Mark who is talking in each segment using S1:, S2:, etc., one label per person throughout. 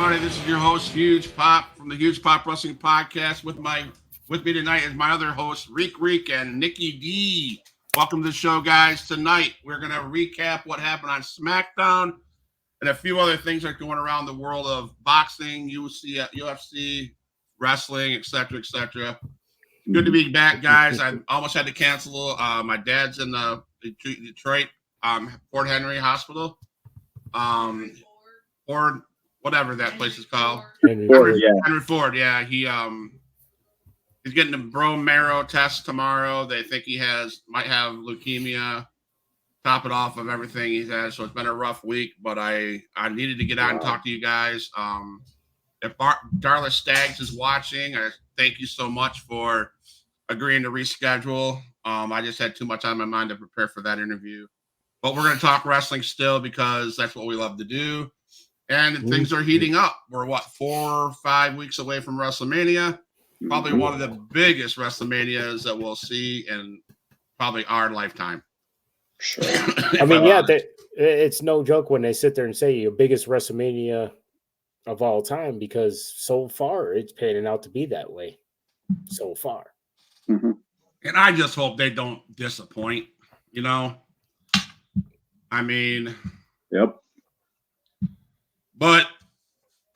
S1: everybody. This is your host, Huge Pop, from the Huge Pop Wrestling Podcast. With me tonight is my other hosts, Reek and Nikki D. Welcome to the show, guys. Tonight, we're going to recap what happened on SmackDown and a few other things that are going around the world of boxing, UFC, wrestling, etc., etc. Good to be back, guys. I almost had to cancel. My dad's in Detroit, Fort Henry Hospital, or whatever that place is called. Henry Ford. Yeah, he's getting a bone marrow test tomorrow. They think he might have leukemia. Top it off of everything he's had. So it's been a rough week, but I needed to get out and talk to you guys. If Darla Staggs is watching, I thank you so much for agreeing to reschedule. I just had too much on my mind to prepare for that interview. But we're going to talk wrestling still because that's what we love to do. And things are heating up. We're 4 or 5 weeks away from WrestleMania. Probably one of the biggest WrestleManias that we'll see in probably our lifetime.
S2: Sure. I mean, it's no joke when they sit there and say your biggest WrestleMania of all time, because so far it's panning out to be that way. So far.
S1: Mm-hmm. And I just hope they don't disappoint, I mean.
S3: Yep.
S1: But,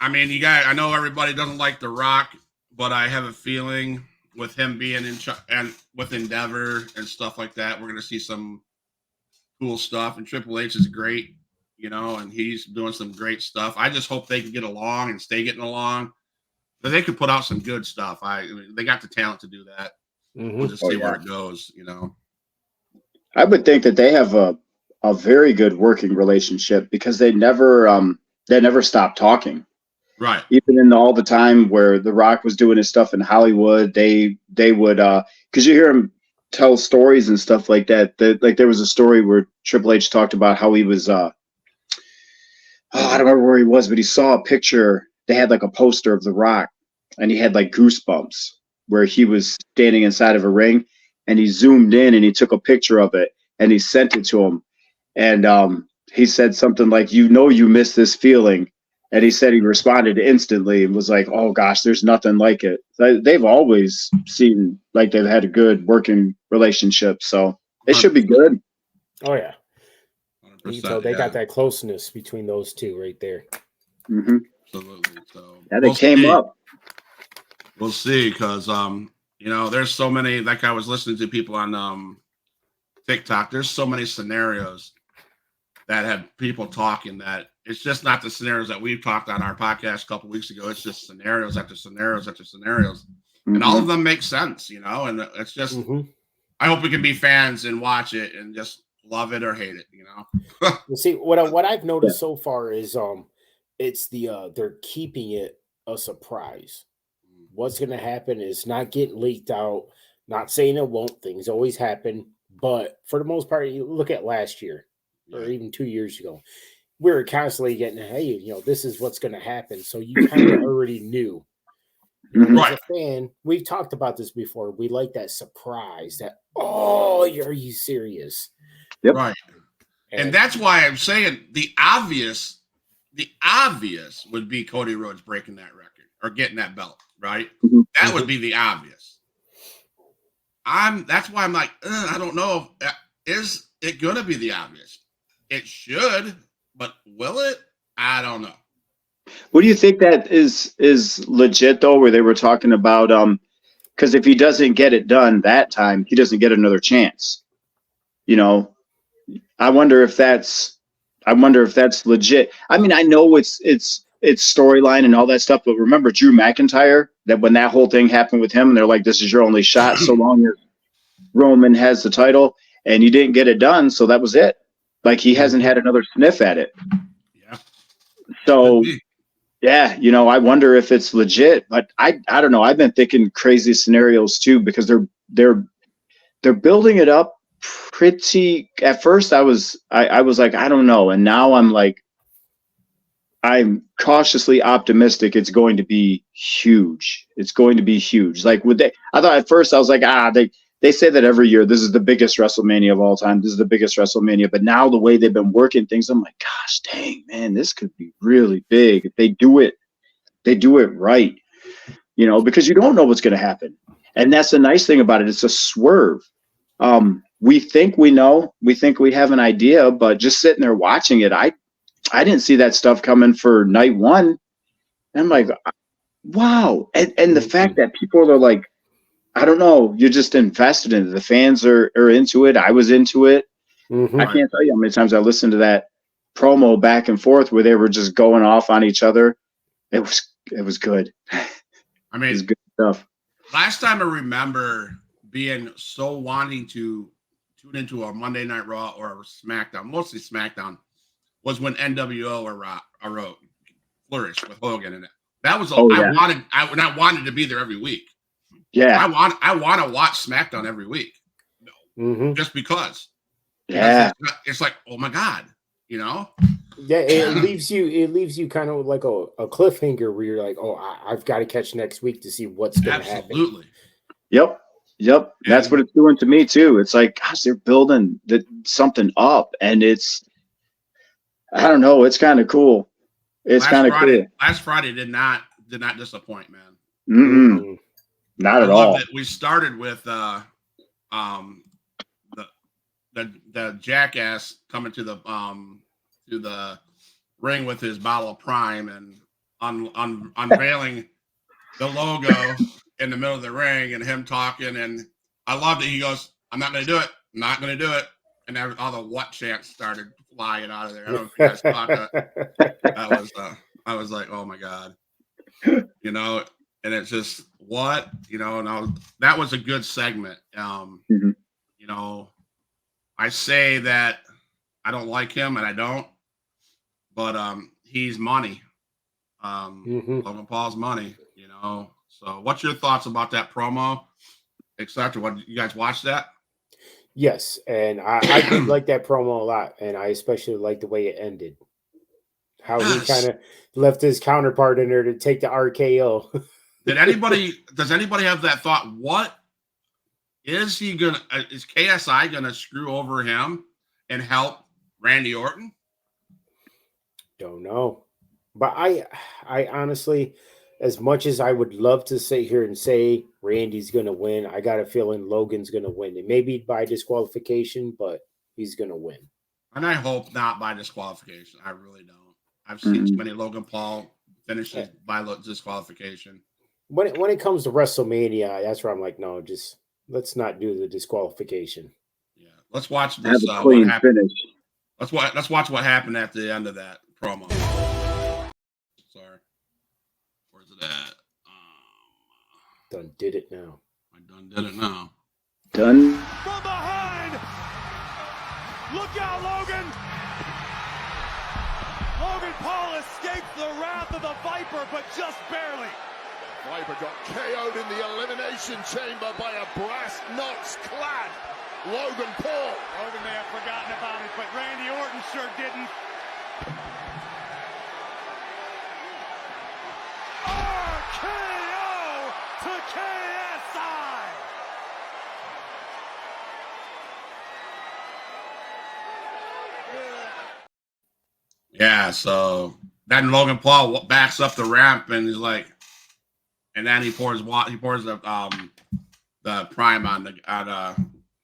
S1: I mean, I know everybody doesn't like The Rock, but I have a feeling with him being and with Endeavor and stuff like that, we're going to see some cool stuff. And Triple H is great, and he's doing some great stuff. I just hope they can get along and stay getting along. But they could put out some good stuff. I mean, they got the talent to do that. Mm-hmm. We'll just see where it goes,
S3: I would think that they have a very good working relationship because they never stopped talking.
S1: Right.
S3: Even in all the time where The Rock was doing his stuff in Hollywood, they would because you hear him tell stories and stuff like that. Like there was a story where Triple H talked about how he was I don't remember where he was, but he saw a picture. They had like a poster of The Rock and he had like goosebumps where he was standing inside of a ring, and he zoomed in and he took a picture of it and he sent it to him. And he said something like, you miss this feeling. And he said he responded instantly and was like, oh, gosh, there's nothing like it. They've always seemed like they've had a good working relationship. So it should be good.
S2: Oh, yeah. You can tell they got that closeness between those two right there.
S3: Mm-hmm.
S1: Absolutely. So
S3: they came up.
S1: We'll see because, there's so many, like I was listening to people on TikTok, there's so many scenarios that have people talking that it's just not the scenarios that we've talked on our podcast a couple weeks ago. It's just scenarios after scenarios after scenarios. Mm-hmm. And all of them make sense, and it's just, I hope we can be fans and watch it and just love it or hate it,
S2: You see, what I've noticed so far is it's they're keeping it a surprise. What's going to happen is not getting leaked out, not saying it won't. Things always happen. But for the most part, you look at last year or even 2 years ago, we were constantly getting, hey, this is what's going to happen. So you kind of already knew.
S1: Right.
S2: As a fan, we've talked about this before. We like that surprise that, are you serious?
S3: Yep.
S1: Right. And that's why I'm saying the obvious would be Cody Rhodes breaking that record or getting that belt, right? Mm-hmm. That would be the obvious. That's why I'm like, I don't know. Is it going to be the obvious? It should, but will it? I don't know.
S3: What do you think that is legit though? Where they were talking about because if he doesn't get it done that time, he doesn't get another chance. I wonder if that's legit. I mean, I know it's storyline and all that stuff, but remember Drew McIntyre, that when that whole thing happened with him, and they're like, "This is your only shot, so long as Roman has the title," and you didn't get it done, so that was it. Like he hasn't had another sniff at it.
S1: Yeah.
S3: So, yeah, I wonder if it's legit, but I don't know. I've been thinking crazy scenarios too because they're building it up pretty. At first, I was like, I don't know, and now I'm like, I'm cautiously optimistic. It's going to be huge. It's going to be huge. Like I thought at first I was like, they say that every year, this is the biggest WrestleMania of all time. This is the biggest WrestleMania. But now the way they've been working things, I'm like, gosh, dang, man, this could be really big if they do it do it right, because you don't know what's going to happen. And that's the nice thing about it. It's a swerve. We think we know, we think we have an idea, but just sitting there watching it, I didn't see that stuff coming for night one. And I'm like, wow. And the fact that people are like, I don't know, you're just invested in it. The fans are into it. I was into it. I can't tell you how many times I listened to that promo back and forth where they were just going off on each other. It was good.
S1: I mean,
S3: it was good stuff.
S1: Last time I remember being so wanting to tune into a Monday Night Raw or a SmackDown, mostly SmackDown, was when NWO or Flourish with Hogan in it. That was I wanted to be there every week.
S3: Yeah,
S1: I want to watch SmackDown every week, just because.
S3: Yeah,
S1: it's like, oh my god,
S2: Yeah, it leaves you kind of like a cliffhanger where you're like, oh, I've got to catch next week to see what's going to happen.
S1: Absolutely.
S3: Yep. That's what it's doing to me too. It's like, gosh, they're building something up, and I don't know, it's kind of cool. It's kind of cool.
S1: Last Friday did not disappoint, man.
S3: Not at all.
S1: We started with the jackass coming to the ring with his bottle of Prime and unveiling the logo in the middle of the ring, and him talking, and I loved it. He goes, "I'm not going to do it. I'm not going to do it." And all the what chants started flying out of there. I don't know if you guys caught that. I was like, oh my god, and it's just what, that was a good segment. I say that I don't like him, and I don't, but he's money. Logan Paul's money, So what's your thoughts about that promo, etc.? What, you guys watch that?
S2: Yes, and I did like that promo a lot, and I especially like the way it ended. How he kind of left his counterpart in there to take the RKO.
S1: Does anybody have that thought? What is KSI gonna screw over him and help Randy Orton?
S2: Don't know. But I honestly, as much as I would love to sit here and say Randy's going to win, I got a feeling Logan's going to win. It may be by disqualification, but he's going to win.
S1: And I hope not by disqualification. I really don't. I've seen too many Logan Paul finishes by disqualification.
S2: When it comes to WrestleMania, that's where I'm like, no, just let's not do the disqualification.
S1: Yeah, let's watch this.
S3: Have a clean finish.
S1: Let's watch what happened at the end of that promo. Sorry. Where's it at?
S2: Done did it now.
S1: I done did it now.
S3: Done.
S4: From behind. Look out, Logan. Logan Paul escaped the wrath of the Viper, but just barely.
S5: Viper got KO'd in the elimination chamber by a brass knucks-clad Logan Paul.
S4: Logan may have forgotten about it, but Randy Orton sure didn't. RKO to KSI.
S1: Yeah, so then Logan Paul backs up the ramp and he's like, and then he pours the Prime on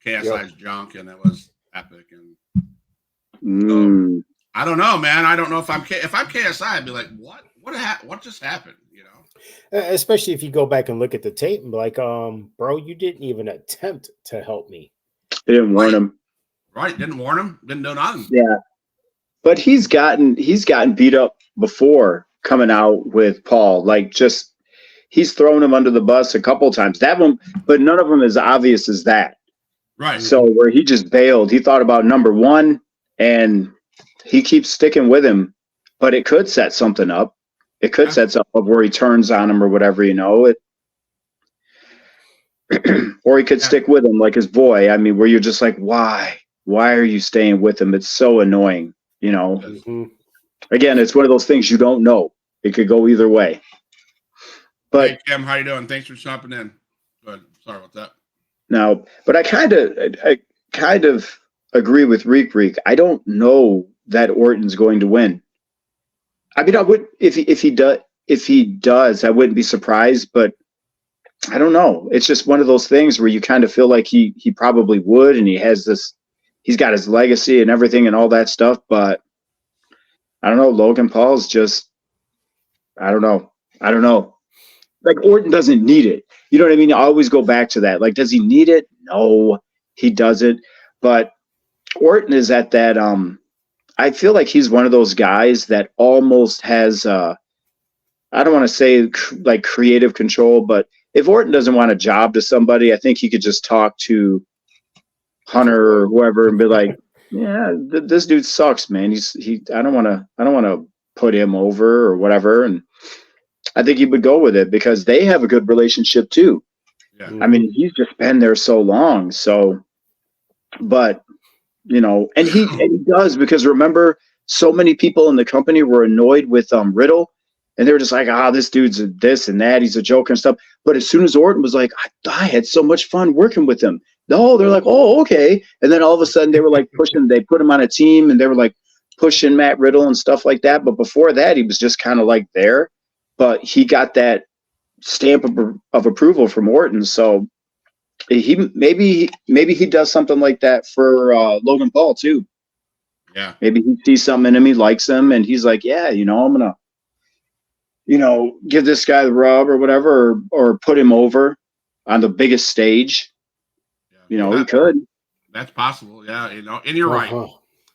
S1: KSI's junk, and it was epic. And so, I don't know, man. I don't know if I'm KSI, I'd be like, what just happened?
S2: Especially if you go back and look at the tape and be like, bro, you didn't even attempt to help me.
S3: They didn't warn him.
S1: Right, didn't warn him. Didn't do nothing.
S3: Yeah, but he's gotten beat up before coming out with Paul. Like, just he's thrown him under the bus a couple of times. That one, but none of them as obvious as that.
S1: Right.
S3: So where he just bailed, he thought about number one, and he keeps sticking with him. But it could set something up. It could set something up where he turns on him or whatever, it. Or he could stick with him like his boy. I mean, where you're just like, why? Why are you staying with him? It's so annoying, Again, it's one of those things you don't know. It could go either way. But
S1: hey, Kim, how you doing? Thanks for jumping in. Good. Sorry about that.
S3: No, but I kind of agree with Reek. I don't know that Orton's going to win. I mean, I would if he does. if he does, I wouldn't be surprised, but I don't know. It's just one of those things where you kind of feel like he probably would, and he's got his legacy and everything and all that stuff, but I don't know. Logan Paul's just, I don't know. Like Orton doesn't need it. You know what I mean? I always go back to that. Like, does he need it? No, he doesn't. But Orton is at that, I feel like he's one of those guys that almost has, I don't want to say like creative control, but if Orton doesn't want a job to somebody, I think he could just talk to Hunter or whoever and be like, yeah, this dude sucks, man. I don't want to put him over or whatever. And I think he would go with it because they have a good relationship too.
S1: Yeah.
S3: I mean, he's just been there so long. So, but you know, and he does, because remember, so many people in the company were annoyed with Riddle, and they were just like, this dude's this and that, he's a joker and stuff. But as soon as Orton was like, I had so much fun working with him. No, they're like, oh, okay. And then all of a sudden they were like they put him on a team and they were like pushing Matt Riddle and stuff like that. But before that, he was just kind of like there. But he got that stamp of approval from Orton. So he maybe he does something like that for Logan Paul too.
S1: Yeah.
S3: Maybe he sees something in him, he likes him, and he's like, yeah, you know, I'm gonna, you know, give this guy the rub or whatever, or put him over on the biggest stage.
S1: Yeah.
S3: You know, he could.
S1: That's possible. Yeah. You know, and you're right.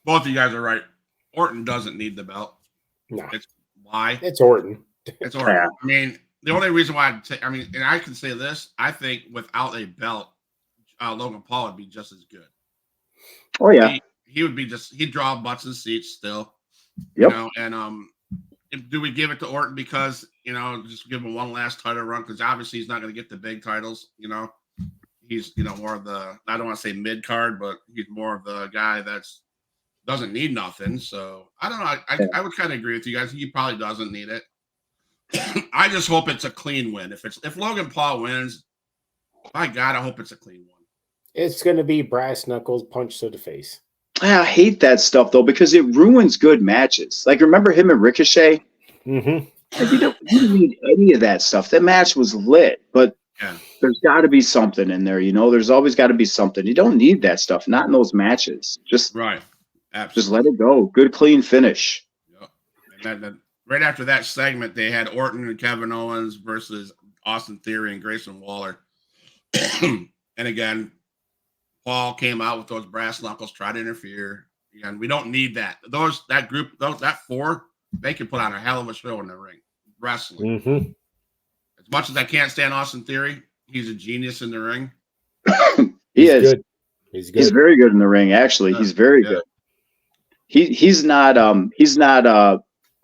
S1: Both of you guys are right. Orton doesn't need the belt.
S2: No.
S1: It's why?
S2: It's Orton.
S1: It's Orton. Yeah. I mean, the only reason why I'd say, I mean, and I can say this, I think without a belt, Logan Paul would be just as good.
S3: Oh yeah.
S1: He would be he'd draw butts and seats still.
S3: Yep.
S1: You know, and do we give it to Orton because, you know, just give him one last title run? Because obviously he's not going to get the big titles, you know. He's, you know, more of the, I don't want to say mid card, but he's more of the guy that's doesn't need nothing. So I don't know. I would kind of agree with you guys. He probably doesn't need it. I just hope it's a clean win. If Logan Paul wins, by God, I hope it's a clean one.
S2: It's going to be brass knuckles punch to the face.
S3: I hate that stuff though, because it ruins good matches. Like, remember him and Ricochet?
S2: Mm-hmm.
S3: Like, you don't need any of that stuff. That match was lit, but there's got to be something in there. You know, there's always got to be something. You don't need that stuff. Not in those matches. Just
S1: right. Absolutely.
S3: Just let it go. Good, clean finish.
S1: Yep. And right after that segment, they had Orton and Kevin Owens versus Austin Theory and Grayson Waller. And again, Paul came out with those brass knuckles, tried to interfere. And we don't need that. That four, they can put on a hell of a show in the ring. Wrestling.
S2: Mm-hmm.
S1: As much as I can't stand Austin Theory, he's a genius in the ring.
S3: He is.
S2: Good. He's good.
S3: He's very good in the ring, actually. He's very good. He's not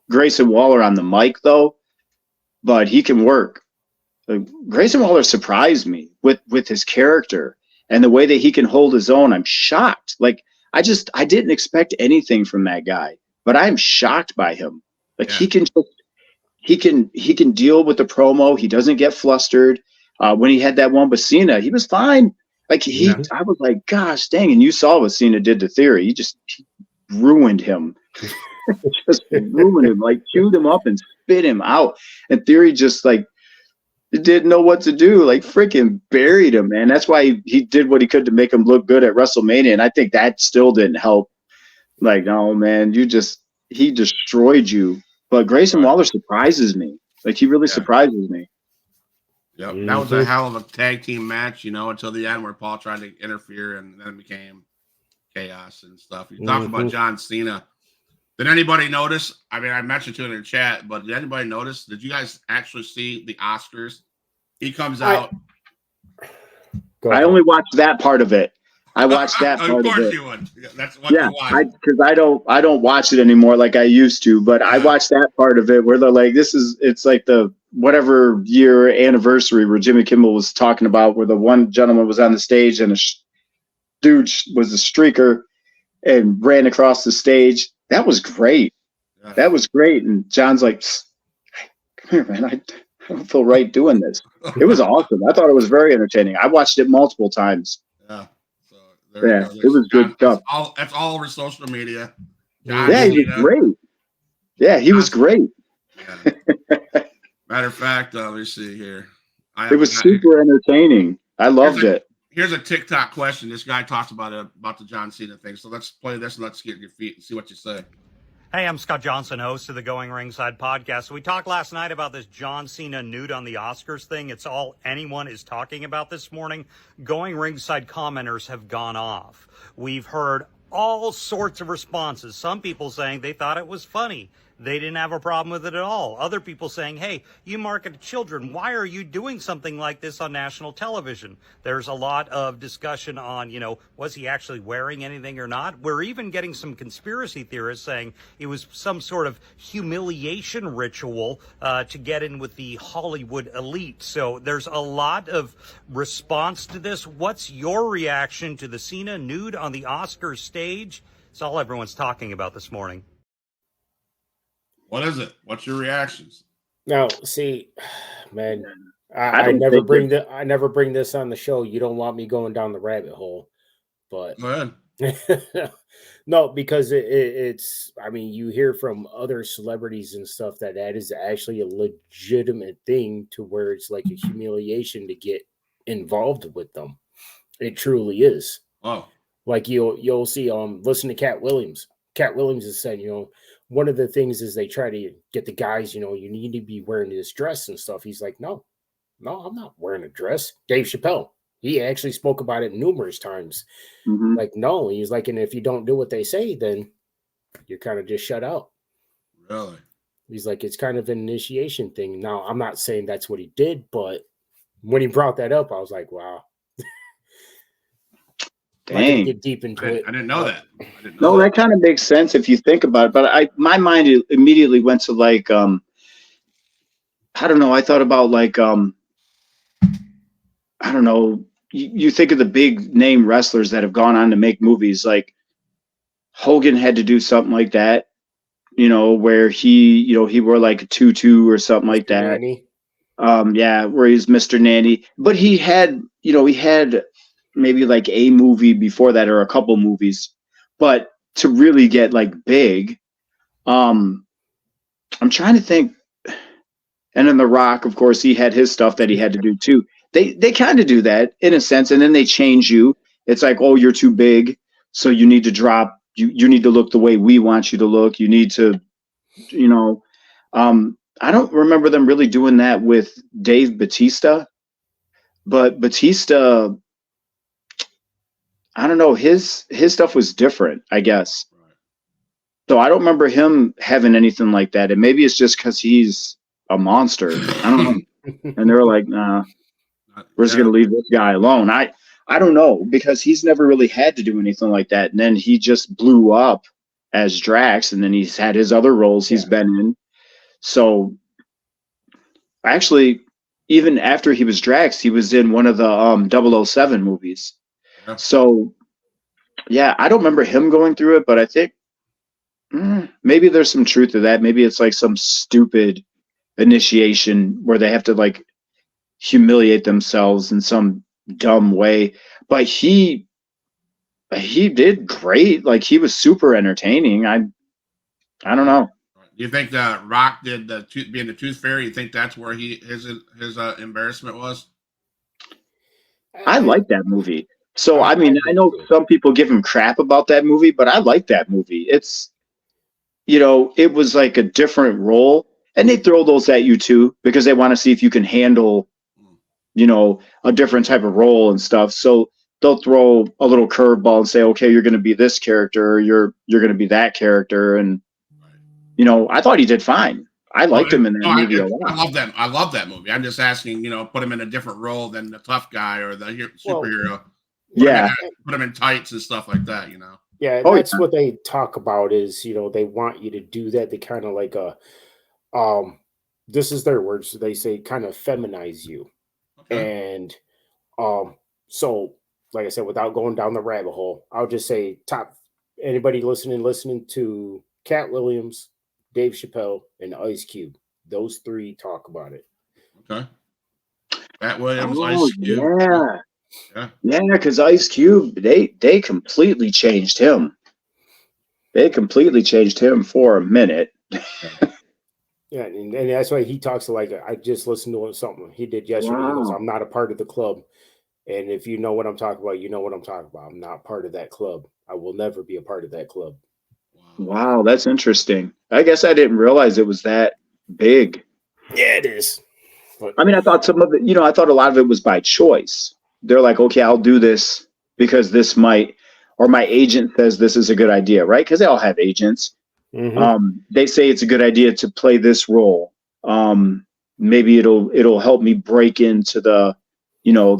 S3: Grayson Waller on the mic though, but he can work. Grayson Waller surprised me with his character and the way that he can hold his own. I'm shocked. Like, I didn't expect anything from that guy, but I'm shocked by him. Like, he can deal with the promo. He doesn't get flustered. When he had that one with Cena, he was fine. Like, I was like, gosh dang. And you saw what Cena did to Theory. He ruined him. Just ruined him, like chewed him up and spit him out. And Theory just like didn't know what to do, like freaking buried him, man. That's why he did what he could to make him look good at WrestleMania. And I think that still didn't help. Like, no, man, he destroyed you. But Grayson Waller surprises me. Like, he really surprises me.
S1: Yep. That was a hell of a tag team match, you know, until the end where Paul tried to interfere and then it became chaos and stuff. You talk about John Cena. Did anybody notice? I mean, I mentioned to it in the chat, but did anybody notice? Did you guys actually see the Oscars? He comes out.
S3: I only watched that part of it. I watched that part of it. Of course
S1: you would. That's what you watch.
S3: Because I don't watch it anymore like I used to, but I watched that part of it where they're like, it's like the whatever year anniversary where Jimmy Kimmel was talking about where the one gentleman was on the stage and a dude was a streaker and ran across the stage. That was great. Yeah. That was great. And John's like, come here, man. I don't feel right doing this. It was awesome. I thought it was very entertaining. I watched it multiple times.
S1: Yeah. So
S3: it was good stuff.
S1: That's all over social media.
S3: He was great. Yeah, he was great.
S1: Yeah. Matter of fact, let me see here.
S3: It was super entertaining. I loved it.
S1: Here's a TikTok question. This guy talks about the John Cena thing. So let's play this and let's get your feet and see what you say.
S6: Hey, I'm Scott Johnson, host of the Going Ringside podcast. We talked last night about this John Cena nude on the Oscars thing. It's all anyone is talking about this morning. Going Ringside commenters have gone off. We've heard all sorts of responses. Some people saying they thought it was funny. They didn't have a problem with it at all. Other people saying, hey, you market to children. Why are you doing something like this on national television? There's a lot of discussion on, was he actually wearing anything or not? We're even getting some conspiracy theorists saying it was some sort of humiliation ritual to get in with the Hollywood elite. So there's a lot of response to this. What's your reaction to the Cena nude on the Oscars stage? It's all everyone's talking about this morning.
S1: What is it? What's your reactions?
S2: Now, see, man, I never bring this on the show. You don't want me going down the rabbit hole, but
S1: go ahead.
S2: No, because it's. I mean, you hear from other celebrities and stuff that is actually a legitimate thing to where it's like a humiliation to get involved with them. It truly is.
S1: Oh,
S2: like you'll see. Listen to Cat Williams. Cat Williams has said, one of the things is they try to get the guys, you need to be wearing this dress and stuff. He's like, no, I'm not wearing a dress. Dave Chappelle, he actually spoke about it numerous times.
S3: Mm-hmm.
S2: Like, no, he's like, and if you don't do what they say, then you're kind of just shut out.
S1: Really?
S2: He's like, it's kind of an initiation thing. Now, I'm not saying that's what he did, but when he brought that up, I was like, wow.
S3: Dang.
S2: Get deep into it.
S1: I didn't know that.
S3: That kind of makes sense if you think about it. But my mind immediately went to like, I don't know. I thought about like, I don't know. You think of the big name wrestlers that have gone on to make movies. Like Hogan had to do something like that, where he wore like a tutu or something like that.
S2: Nanny.
S3: Where he's Mr. Nanny. But he had maybe like a movie before that or a couple movies, but to really get like big, I'm trying to think. And then The Rock, of course, he had his stuff that he had to do too. They kind of do that in a sense, and then they change you. It's like, oh, you're too big, so you need to drop. You need to look the way we want you to look. You need to, I don't remember them really doing that with Dave Bautista, but Bautista, I don't know, his stuff was different, I guess. So I don't remember him having anything like that. And maybe it's just because he's a monster. I don't know. And they were like, nah, we're just going to leave this guy alone. I don't know, because he's never really had to do anything like that. And then he just blew up as Drax, and then he's had his other roles he's been in. So actually, even after he was Drax, he was in one of the 007 movies. So, yeah, I don't remember him going through it, but I think maybe there's some truth to that. Maybe it's like some stupid initiation where they have to like humiliate themselves in some dumb way. But he did great. Like, he was super entertaining. I don't know.
S1: Do you think that Rock did being the Tooth Fairy? You think that's where his embarrassment was?
S3: I like that movie. So, I mean, I know some people give him crap about that movie, but I like that movie. It's, it was like a different role, and they throw those at you too, because they want to see if you can handle, a different type of role and stuff. So they'll throw a little curveball and say, okay, you're going to be this character, or you're going to be that character. And, I thought he did fine. I liked him in that movie a lot.
S1: I love that movie. I'm just asking, put him in a different role than the tough guy or the superhero. Put him in tights and stuff like that,
S2: Yeah, that's what they talk about is, they want you to do that. They kind of like this is their words. So they say kind of feminize you. Okay. And so like I said, without going down the rabbit hole, I'll just say anybody listening to Cat Williams, Dave Chappelle, and Ice Cube. Those three talk about it.
S1: Okay. Cat Williams, Ice Cube.
S3: Yeah, because Ice Cube, they completely changed him. They completely changed him for a minute.
S2: Yeah, and that's why he talks like I just listened to something he did yesterday. He goes, "I'm not a part of the club, and if you know what I'm talking about, you know what I'm talking about. I'm not part of that club. I will never be a part of that club."
S3: Wow, that's interesting. I guess I didn't realize it was that big.
S2: Yeah, it is. But
S3: I mean, I thought some of it, I thought a lot of it was by choice. They're like, okay, I'll do this because this might, or my agent says this is a good idea, right? Because they all have agents. They say it's a good idea to play this role. Maybe it'll help me break into the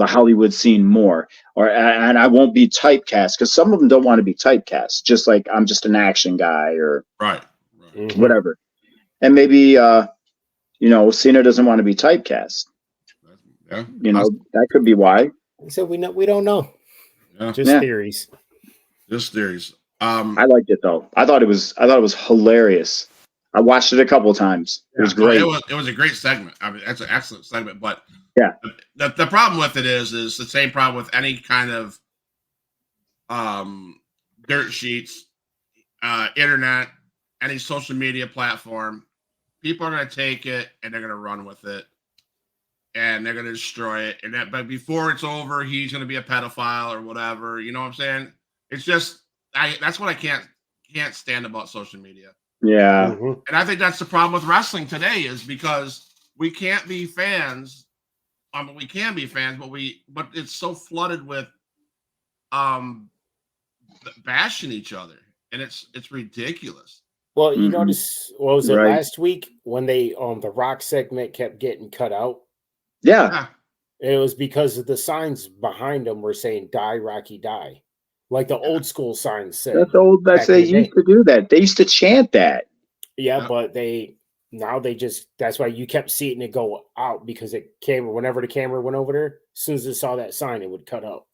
S3: Hollywood scene more, and I won't be typecast, because some of them don't want to be typecast, just like I'm just an action guy or
S1: right.
S3: whatever. And maybe Cena doesn't want to be typecast.
S1: Yeah,
S3: that could be why.
S2: So we don't know.
S1: Yeah.
S2: Just theories.
S1: Just theories.
S3: I liked it though. I thought it was hilarious. I watched it a couple of times. It was great.
S1: It was a great segment. I mean, that's an excellent segment. But
S3: yeah,
S1: the problem with it is the same problem with any kind of dirt sheets, internet, any social media platform. People are going to take it and they're going to run with it, and they're going to destroy it. But before it's over, he's going to be a pedophile or whatever. You know what I'm saying? It's just that's what I can't stand about social media.
S3: Yeah.
S1: And I think that's the problem with wrestling today, is because we can't be fans. We can be fans, but it's so flooded with bashing each other, and it's ridiculous.
S2: Well, you notice, what was it last week when they the Rock segment kept getting cut out?
S3: Yeah.
S2: It was because of the signs behind them were saying "Die Rocky Die," like the old school signs said.
S3: That's old. They used to do that. They used to chant that.
S2: Yeah, but that's why you kept seeing it go out, because whenever the camera went over there, as soon as it saw that sign, it would cut out.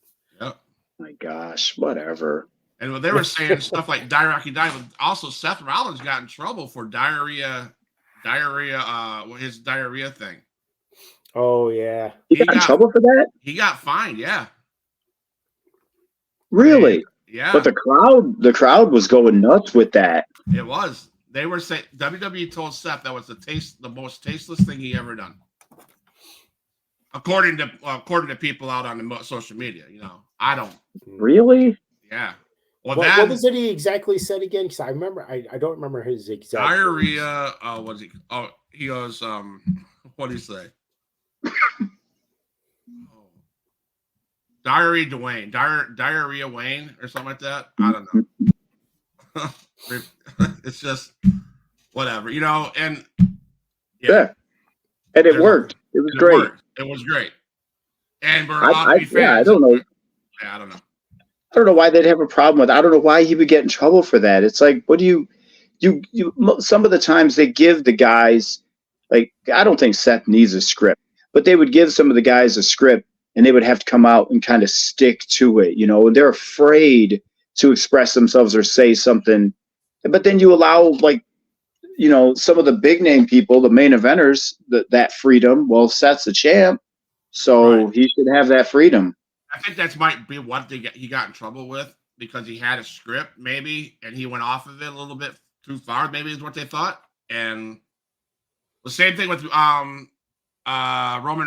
S1: Yep.
S3: My gosh, whatever.
S1: And when they were saying stuff like "Die Rocky Die," but also Seth Rollins got in trouble for his diarrhea thing.
S2: Oh yeah,
S3: he got in trouble for that.
S1: He got fined. Yeah.
S3: Really?
S1: Yeah.
S3: But the crowd was going nuts with that.
S1: It was. They were saying, WWE told Seth that was the most tasteless thing he ever done. According to people out on the social media, I don't.
S3: Really?
S1: Yeah. Well,
S2: what was it he exactly said again? Because I remember, I don't remember his exact
S1: diarrhea. What's he? Oh, he goes. What did he say? Diarrhea Wayne, or something like that. I don't know. It's just whatever, and
S3: yeah. And it worked. It was great.
S1: It was great. And we're allowed to be fans.
S3: Yeah, I don't know.
S1: Yeah, I don't know.
S3: I don't know why they'd have a problem with it. I don't know why he would get in trouble for that. It's like, what do you some of the times they give the guys, like, I don't think Seth needs a script, but they would give some of the guys a script and they would have to come out and kind of stick to it, and they're afraid to express themselves or say something. But then you allow, like, some of the big name people, the main eventers, that freedom. Well, Seth's the champ, so he should have that freedom.
S1: I think that might be what he got in trouble with, because he had a script, maybe, and he went off of it a little bit too far, maybe is what they thought. And the same thing with Roman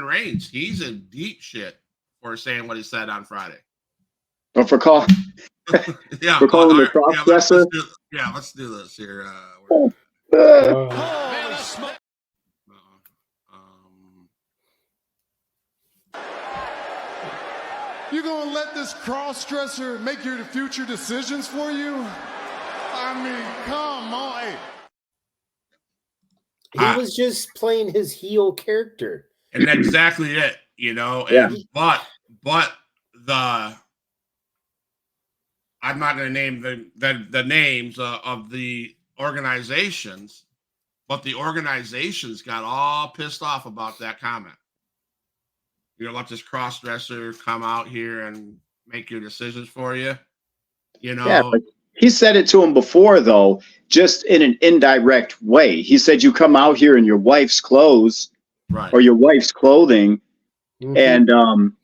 S1: Reigns. He's in deep shit for saying what he said on Friday.
S3: But for calling the cross-dresser.
S1: Let's do this here.
S5: You gonna let this cross-dresser make your future decisions for you? I mean, come on. Hey.
S2: He was just playing his heel character.
S1: And that's exactly it, And but I'm not going to name the names of the organizations, but the organizations got all pissed off about that comment. You're gonna let this cross-dresser come out here and make your decisions for you,
S3: Yeah, but he said it to him before, though, just in an indirect way. He said, "You come out here in your wife's clothes, or your wife's clothing, and you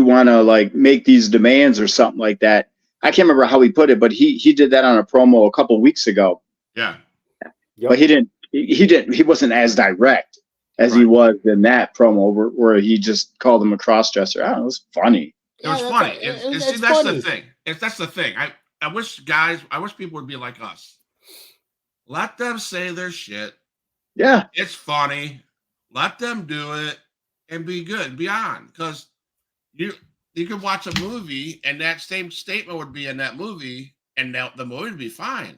S3: want to, like, make these demands or something like that." I can't remember how he put it, but he did that on a promo a couple weeks ago.
S1: Yeah.
S3: but he wasn't as direct as he was in that promo where he just called him a cross-dresser. I don't know, it was funny.
S1: It was funny. That's funny. The thing. That's the thing. I wish people would be like us. Let them say their shit.
S3: Yeah.
S1: It's funny. Let them do it and be good. Be on. Because you could watch a movie and that same statement would be in that movie and the movie would be fine.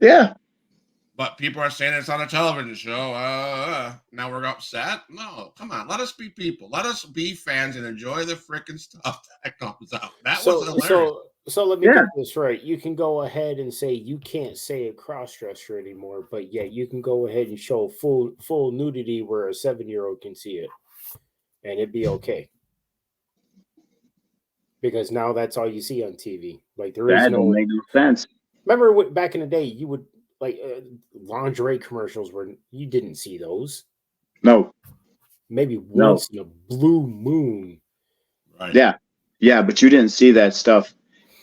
S3: Yeah.
S1: But people are saying it's on a television show. Now we're upset. No, come on. Let us be people. Let us be fans and enjoy the freaking stuff that comes out. That was hilarious.
S2: So let me get this right. You can go ahead and say you can't say a cross-dresser anymore, but yeah, you can go ahead and show full nudity where a 7-year-old can see it, and it'd be okay. Because now that's all you see on TV. Like there is
S3: don't make no sense.
S2: Remember back in the day, you would like lingerie commercials where you didn't see those.
S3: No.
S2: Maybe once in a blue moon.
S1: Right.
S3: Yeah, but you didn't see that stuff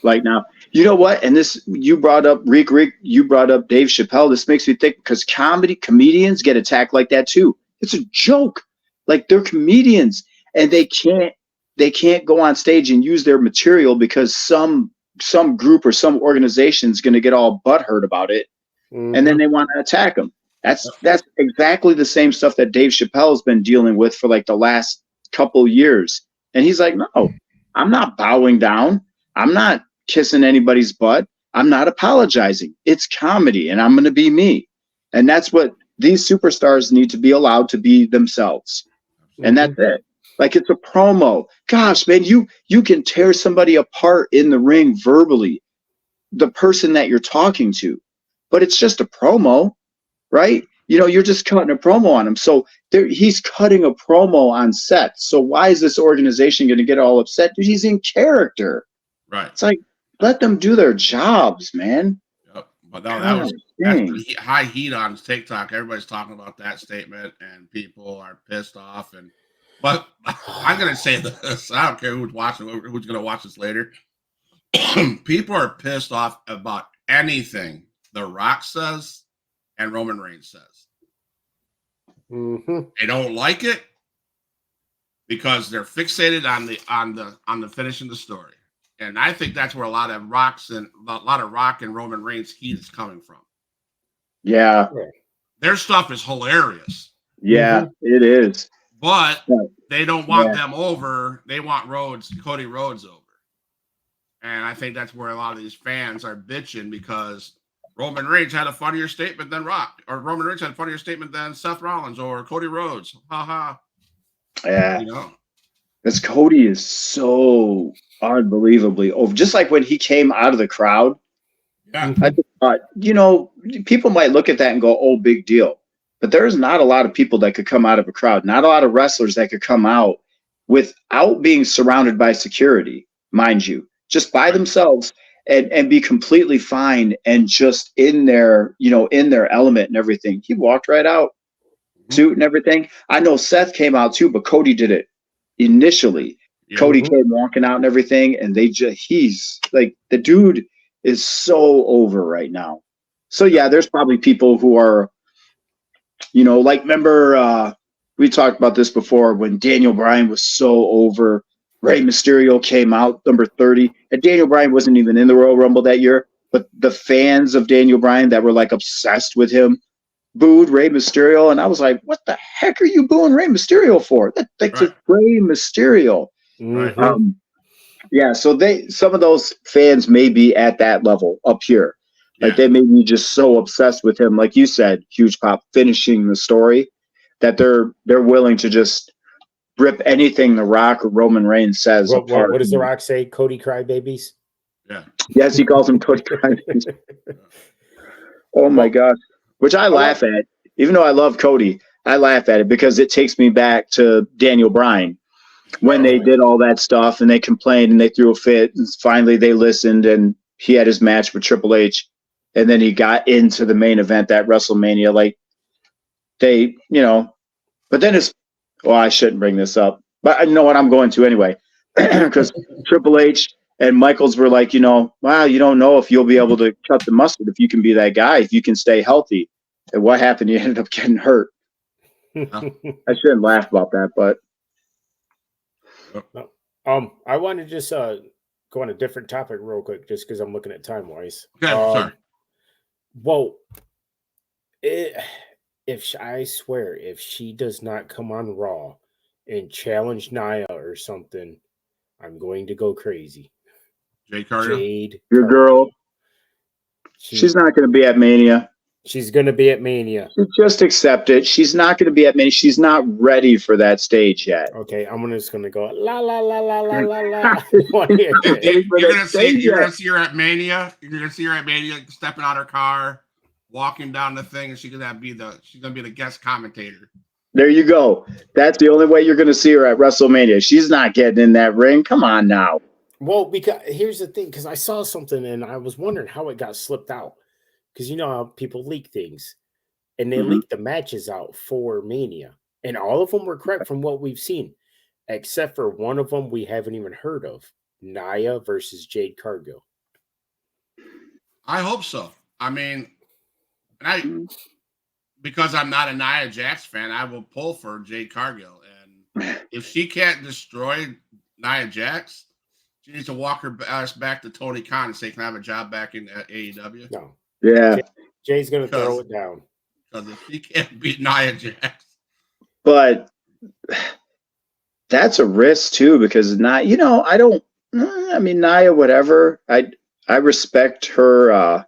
S3: like now. You know what? And this, you brought up Rick, you brought up Dave Chappelle. This makes me think because comedians get attacked like that too. It's a joke. Like they're comedians and they can't go on stage and use their material because some group or some organization is going to get all butthurt about it. Mm-hmm. And then they want to attack them. That's exactly the same stuff that Dave Chappelle has been dealing with for like the last couple years. And he's like, no, I'm not bowing down. I'm not kissing anybody's butt. I'm not apologizing. It's comedy and I'm going to be me. And that's what these superstars need to be allowed to be themselves. Mm-hmm. And that's it. Like it's a promo. Gosh, man, you can tear somebody apart in the ring verbally, the person that you're talking to, but it's just a promo, right? You know, you're just cutting a promo on him. So he's cutting a promo on set. So why is this organization going to get all upset? Dude, he's in character.
S1: Right.
S3: It's like, let them do their jobs, man.
S1: Yep. But no, that's high heat on TikTok. Everybody's talking about that statement and people are pissed off. But I'm going to say this. I don't care who's watching, who's going to watch this later. People are pissed off about anything The Rock says and Roman Reigns says. Mm-hmm. They don't like it because they're fixated on the finishing the story. And I think that's where a lot of Rock and Roman Reigns heat is coming from.
S3: Yeah.
S1: Their stuff is hilarious.
S3: Yeah, it is.
S1: But they don't want them over. They want Cody Rhodes over. And I think that's where a lot of these fans are bitching because Roman Reigns had a funnier statement than Rock. Or Roman Reigns had a funnier statement than Seth Rollins or Cody Rhodes. Ha ha.
S3: Yeah. You know? Because Cody is so unbelievably over. Just like when he came out of the crowd. Yeah. I thought, people might look at that and go, oh, big deal. But there's not a lot of people that could come out of a crowd, not a lot of wrestlers that could come out without being surrounded by security, mind you, just by themselves and be completely fine and just in their element and everything. He walked right out, suit and everything. I know Seth came out too, but Cody did it initially. Yeah. Cody came walking out and everything, and he's like, the dude is so over right now. So yeah, there's probably people who are, like remember we talked about this before when Daniel Bryan was so over. Rey Mysterio came out number 30, and Daniel Bryan wasn't even in the Royal Rumble that year, but the fans of Daniel Bryan that were like obsessed with him booed Rey Mysterio, and I was like, what the heck are you booing Rey Mysterio for? That's Rey Mysterio. Mm-hmm. Yeah, so some of those fans may be at that level up here. Like they may be just so obsessed with him, like you said, Huge Pop, finishing the story, that they're willing to just rip anything The Rock or Roman Reigns says apart.
S2: What does The Rock say? Cody Crybabies?
S1: Yeah.
S3: Yes, he calls them Cody Crybabies. Oh my gosh. Which I laugh at. Even though I love Cody, I laugh at it because it takes me back to Daniel Bryan when they did all that stuff and they complained and they threw a fit and finally they listened and he had his match with Triple H. And then he got into the main event, that WrestleMania. Like but then I shouldn't bring this up, but I know what I'm going to anyway, because Triple H and Michaels were like, wow, you don't know if you'll be able to cut the mustard, if you can be that guy, if you can stay healthy. And what happened? You ended up getting hurt. I shouldn't laugh about that, but
S2: I want to just go on a different topic real quick, just because I'm looking at time wise.
S1: Okay, sorry.
S2: Well, I swear, if she does not come on Raw and challenge Nia or something, I'm going to go crazy.
S1: Jade Cargill?
S3: Your girl. She's not going to be at Mania.
S2: She's going to be at Mania.
S3: Just accept it. She's not going to be at Mania. She's not ready for that stage yet.
S2: Okay, I'm just going to go la la la la la la la.
S1: You're going to see her at Mania. You're going to see her at Mania stepping out her car, walking down the thing, and she's going to be the guest commentator.
S3: There you go. That's the only way you're going to see her at WrestleMania. She's not getting in that ring. Come on now.
S2: Well, because here's the thing, because I saw something and I was wondering how it got slipped out. Because you know how people leak things, and they leaked the matches out for Mania, and all of them were correct from what we've seen, except for one of them we haven't even heard of: Nia versus Jade Cargill.
S1: I hope so. I mean, because I'm not a Nia Jax fan, I will pull for Jade Cargill, and if she can't destroy Nia Jax, she needs to walk her ass back to Tony Khan and say, "Can I have a job back in AEW?"
S2: No.
S3: Yeah.
S2: Jay's going to throw it down.
S1: Because if he can't beat Nia Jax.
S3: But that's a risk, too, because Nia, Nia, whatever. I respect her. I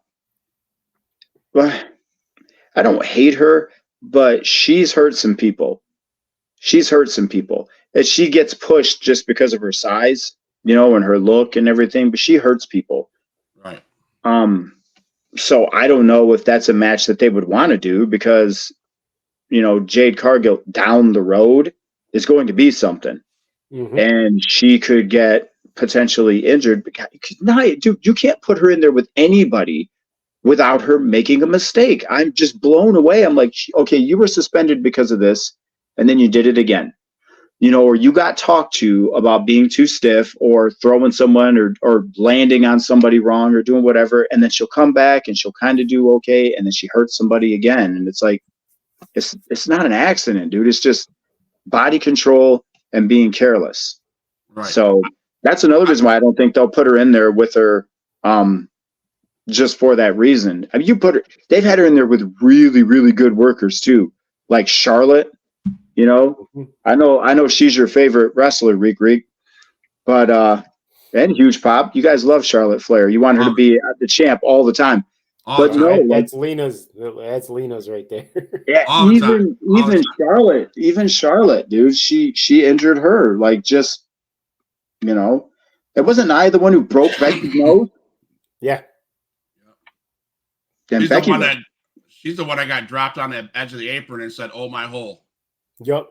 S3: don't hate her, but she's hurt some people. And she gets pushed just because of her size, and her look and everything, but she hurts people.
S1: Right.
S3: So I don't know if that's a match that they would want to do because, Jade Cargill down the road is going to be something. And she could get potentially injured. Nia, dude, you can't put her in there with anybody without her making a mistake. I'm just blown away. I'm like, okay, you were suspended because of this, and then you did it again. Or you got talked to about being too stiff or throwing someone or landing on somebody wrong or doing whatever. And then she'll come back and she'll kind of do okay. And then she hurts somebody again. And it's like, it's not an accident, dude. It's just body control and being careless.
S1: Right.
S3: So that's another reason why I don't think they'll put her in there with her, just for that reason. I mean, they've had her in there with really, really good workers too. Like Charlotte. I know she's your favorite wrestler, Reek, but and Huge Pop. You guys love Charlotte Flair. You want her to be the champ all the time. But no,
S2: that's Lena's right there.
S3: Yeah, even Charlotte, dude. She injured her. Like just, it wasn't I the one who broke Becky's nose.
S2: Yeah.
S3: Then
S1: she's the one that got dropped on the edge of the apron and said, "Oh, my hole."
S2: Yep.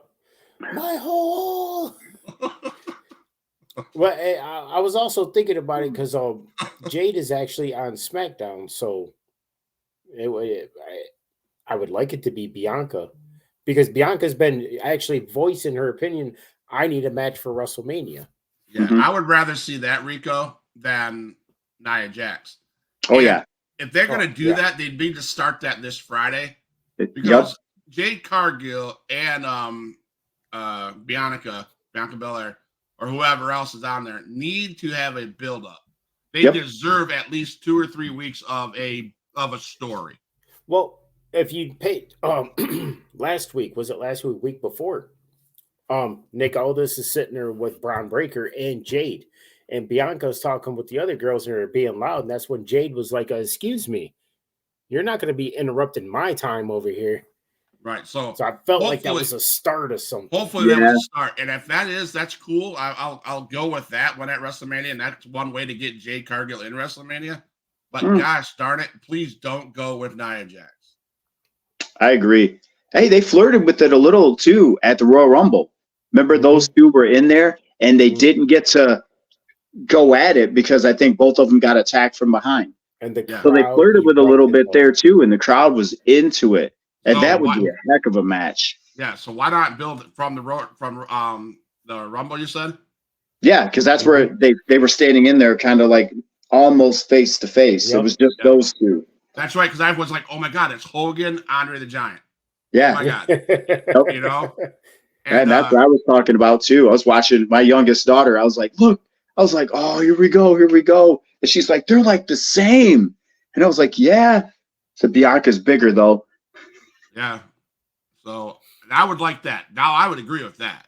S2: My hole. Well, I was also thinking about it because Jade is actually on SmackDown, so I would like it to be Bianca because Bianca's been actually voicing her opinion. I need a match for WrestleMania.
S1: Yeah, I would rather see that, Rico, than Nia Jax.
S3: Oh, yeah.
S1: If they're going to do that, they'd need to start that this Friday because Jade Cargill and Bianca Belair, or whoever else is on there, need to have a build-up. They deserve at least 2 or 3 weeks of a story.
S2: Well, if you paid last week, was it last week before? Nick Aldis is sitting there with Braun Breaker and Jade, and Bianca's talking with the other girls and they're being loud, and that's when Jade was like, "Excuse me, you're not going to be interrupting my time over here."
S1: Right. So
S2: I felt like that was a start of something.
S1: Hopefully that was a start. And if that is, that's cool. I'll go with that one at WrestleMania. And that's one way to get Jade Cargill in WrestleMania. But gosh darn it, please don't go with Nia Jax.
S3: I agree. Hey, they flirted with it a little too at the Royal Rumble. Remember those two were in there and they didn't get to go at it because I think both of them got attacked from behind.
S2: And
S3: so they flirted with a little bit there too, and the crowd was into it. And that would be a heck of a match.
S1: Yeah, so why not build it from the Rumble, you said?
S3: Yeah, because that's where they were standing in there kind of like almost face to face. It was just those two.
S1: That's right, because I was like, oh my God, it's Hogan, Andre the Giant.
S3: Yeah.
S1: Oh my God. You know?
S3: And that's what I was talking about too. I was watching my youngest daughter. I was like, look, oh, here we go. And she's like, they're like the same. And I was like, yeah. So Bianca's bigger though.
S1: Yeah. So I would like that. Now I would agree with that.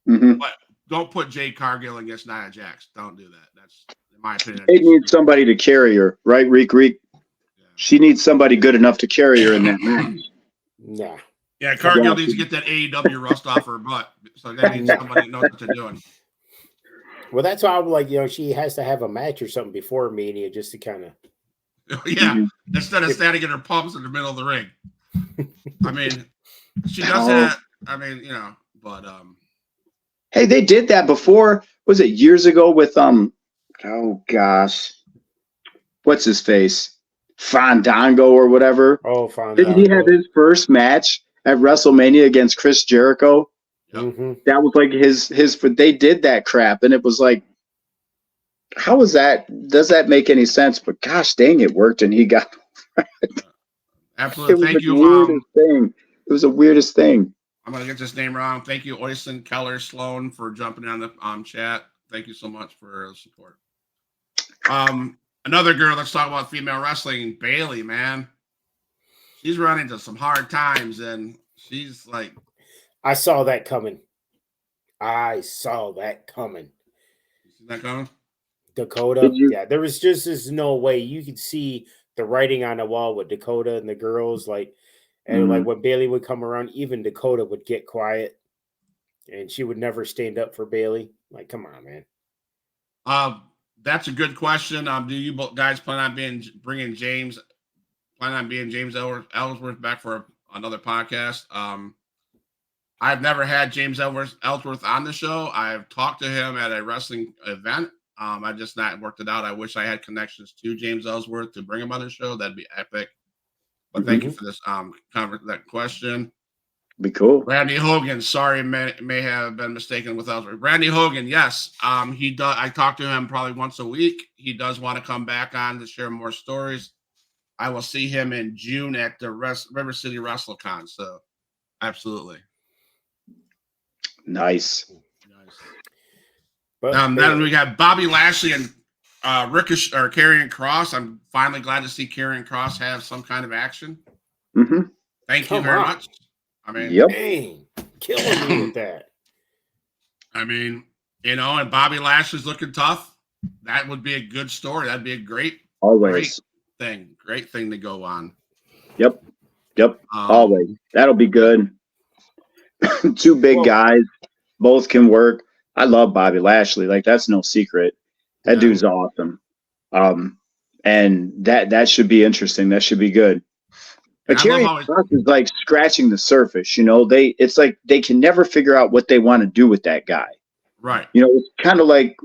S3: Mm-hmm.
S1: But don't put Jade Cargill against Nia Jax. Don't do that. That's in my opinion.
S3: They need somebody to carry her, right, Reek? Yeah. She needs somebody good enough to carry her in that match.
S2: Nah.
S1: Yeah, Cargill needs to get that AEW rust off her butt. So they need somebody that knows what they're doing.
S2: Well, that's why I'm like, she has to have a match or something before Mania just to kind of.
S1: Yeah, instead of standing in her pumps in the middle of the ring. I mean, she does that. I mean, but
S3: hey, they did that before. Was it years ago with oh gosh, what's his face? Fandango or whatever.
S2: Oh, Fandango.
S3: Didn't he have his first match at WrestleMania against Chris Jericho?
S2: Mm-hmm.
S3: That was like his. They did that crap, and it was like, how is that? Does that make any sense? But gosh dang, it worked, and he got.
S1: Absolutely. Thank you.
S3: Weirdest thing. It was the weirdest thing.
S1: I'm gonna get this name wrong. Thank you, Oysten Keller Sloan, for jumping on the chat. Thank you so much for the support. Another girl. Let's talk about female wrestling. Bailey, man, she's run into some hard times, and she's like,
S2: I saw that coming.
S1: You see that coming?
S2: Dakota. Yeah, there was just no way. You could see the writing on the wall with Dakota and the girls, like, and like when Bailey would come around, even Dakota would get quiet, and she would never stand up for Bailey. Like, come on, man.
S1: That's a good question. Do you guys plan on bringing James Ellsworth back for another podcast? I've never had James Ellsworth on the show. I've talked to him at a wrestling event. I just not worked it out. I wish I had connections to James Ellsworth to bring him on the show. That'd be epic. But thank you for this that question.
S3: Be cool.
S1: Randy Hogan, sorry, may have been mistaken with Ellsworth. Randy Hogan, yes. He does. I talk to him probably once a week. He does want to come back on to share more stories. I will see him in June at the River City WrestleCon. So, absolutely.
S3: Nice.
S2: But
S1: then we got Bobby Lashley and Ricochet or Karrion Kross. I'm finally glad to see Karrion Kross have some kind of action.
S3: Mm-hmm.
S1: Thank you very much. I mean,
S2: dang, killing me with that.
S1: I mean, and Bobby Lashley's looking tough. That would be a good story. That'd be a great thing to go on.
S3: Yep. Always. That'll be good. Two big guys, both can work. I love Bobby Lashley. Like, that's no secret. That dude's awesome. And that should be interesting. That should be good. But Karrion Kross is like scratching the surface. It's like they can never figure out what they want to do with that guy.
S1: Right.
S3: It's kind of like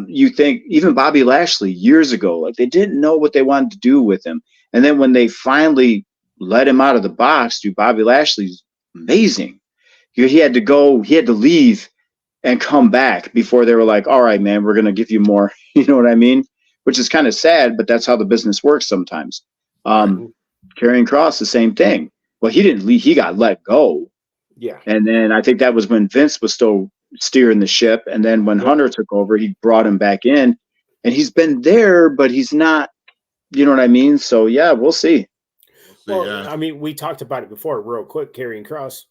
S3: you think even Bobby Lashley years ago, like they didn't know what they wanted to do with him. And then when they finally let him out of the box, dude, Bobby Lashley's amazing. He had to leave and come back before they were like, all right, man, we're going to give you more. You know what I mean? Which is kind of sad, but that's how the business works sometimes. Karrion Kross, the same thing. Well, he didn't leave. He got let go.
S2: Yeah. And
S3: then I think that was when Vince was still steering the ship. And then when Hunter took over, he brought him back in. And he's been there, but he's not, you know what I mean? So, yeah, we'll see.
S2: Well, I mean, we talked about it before real quick, Karrion Kross,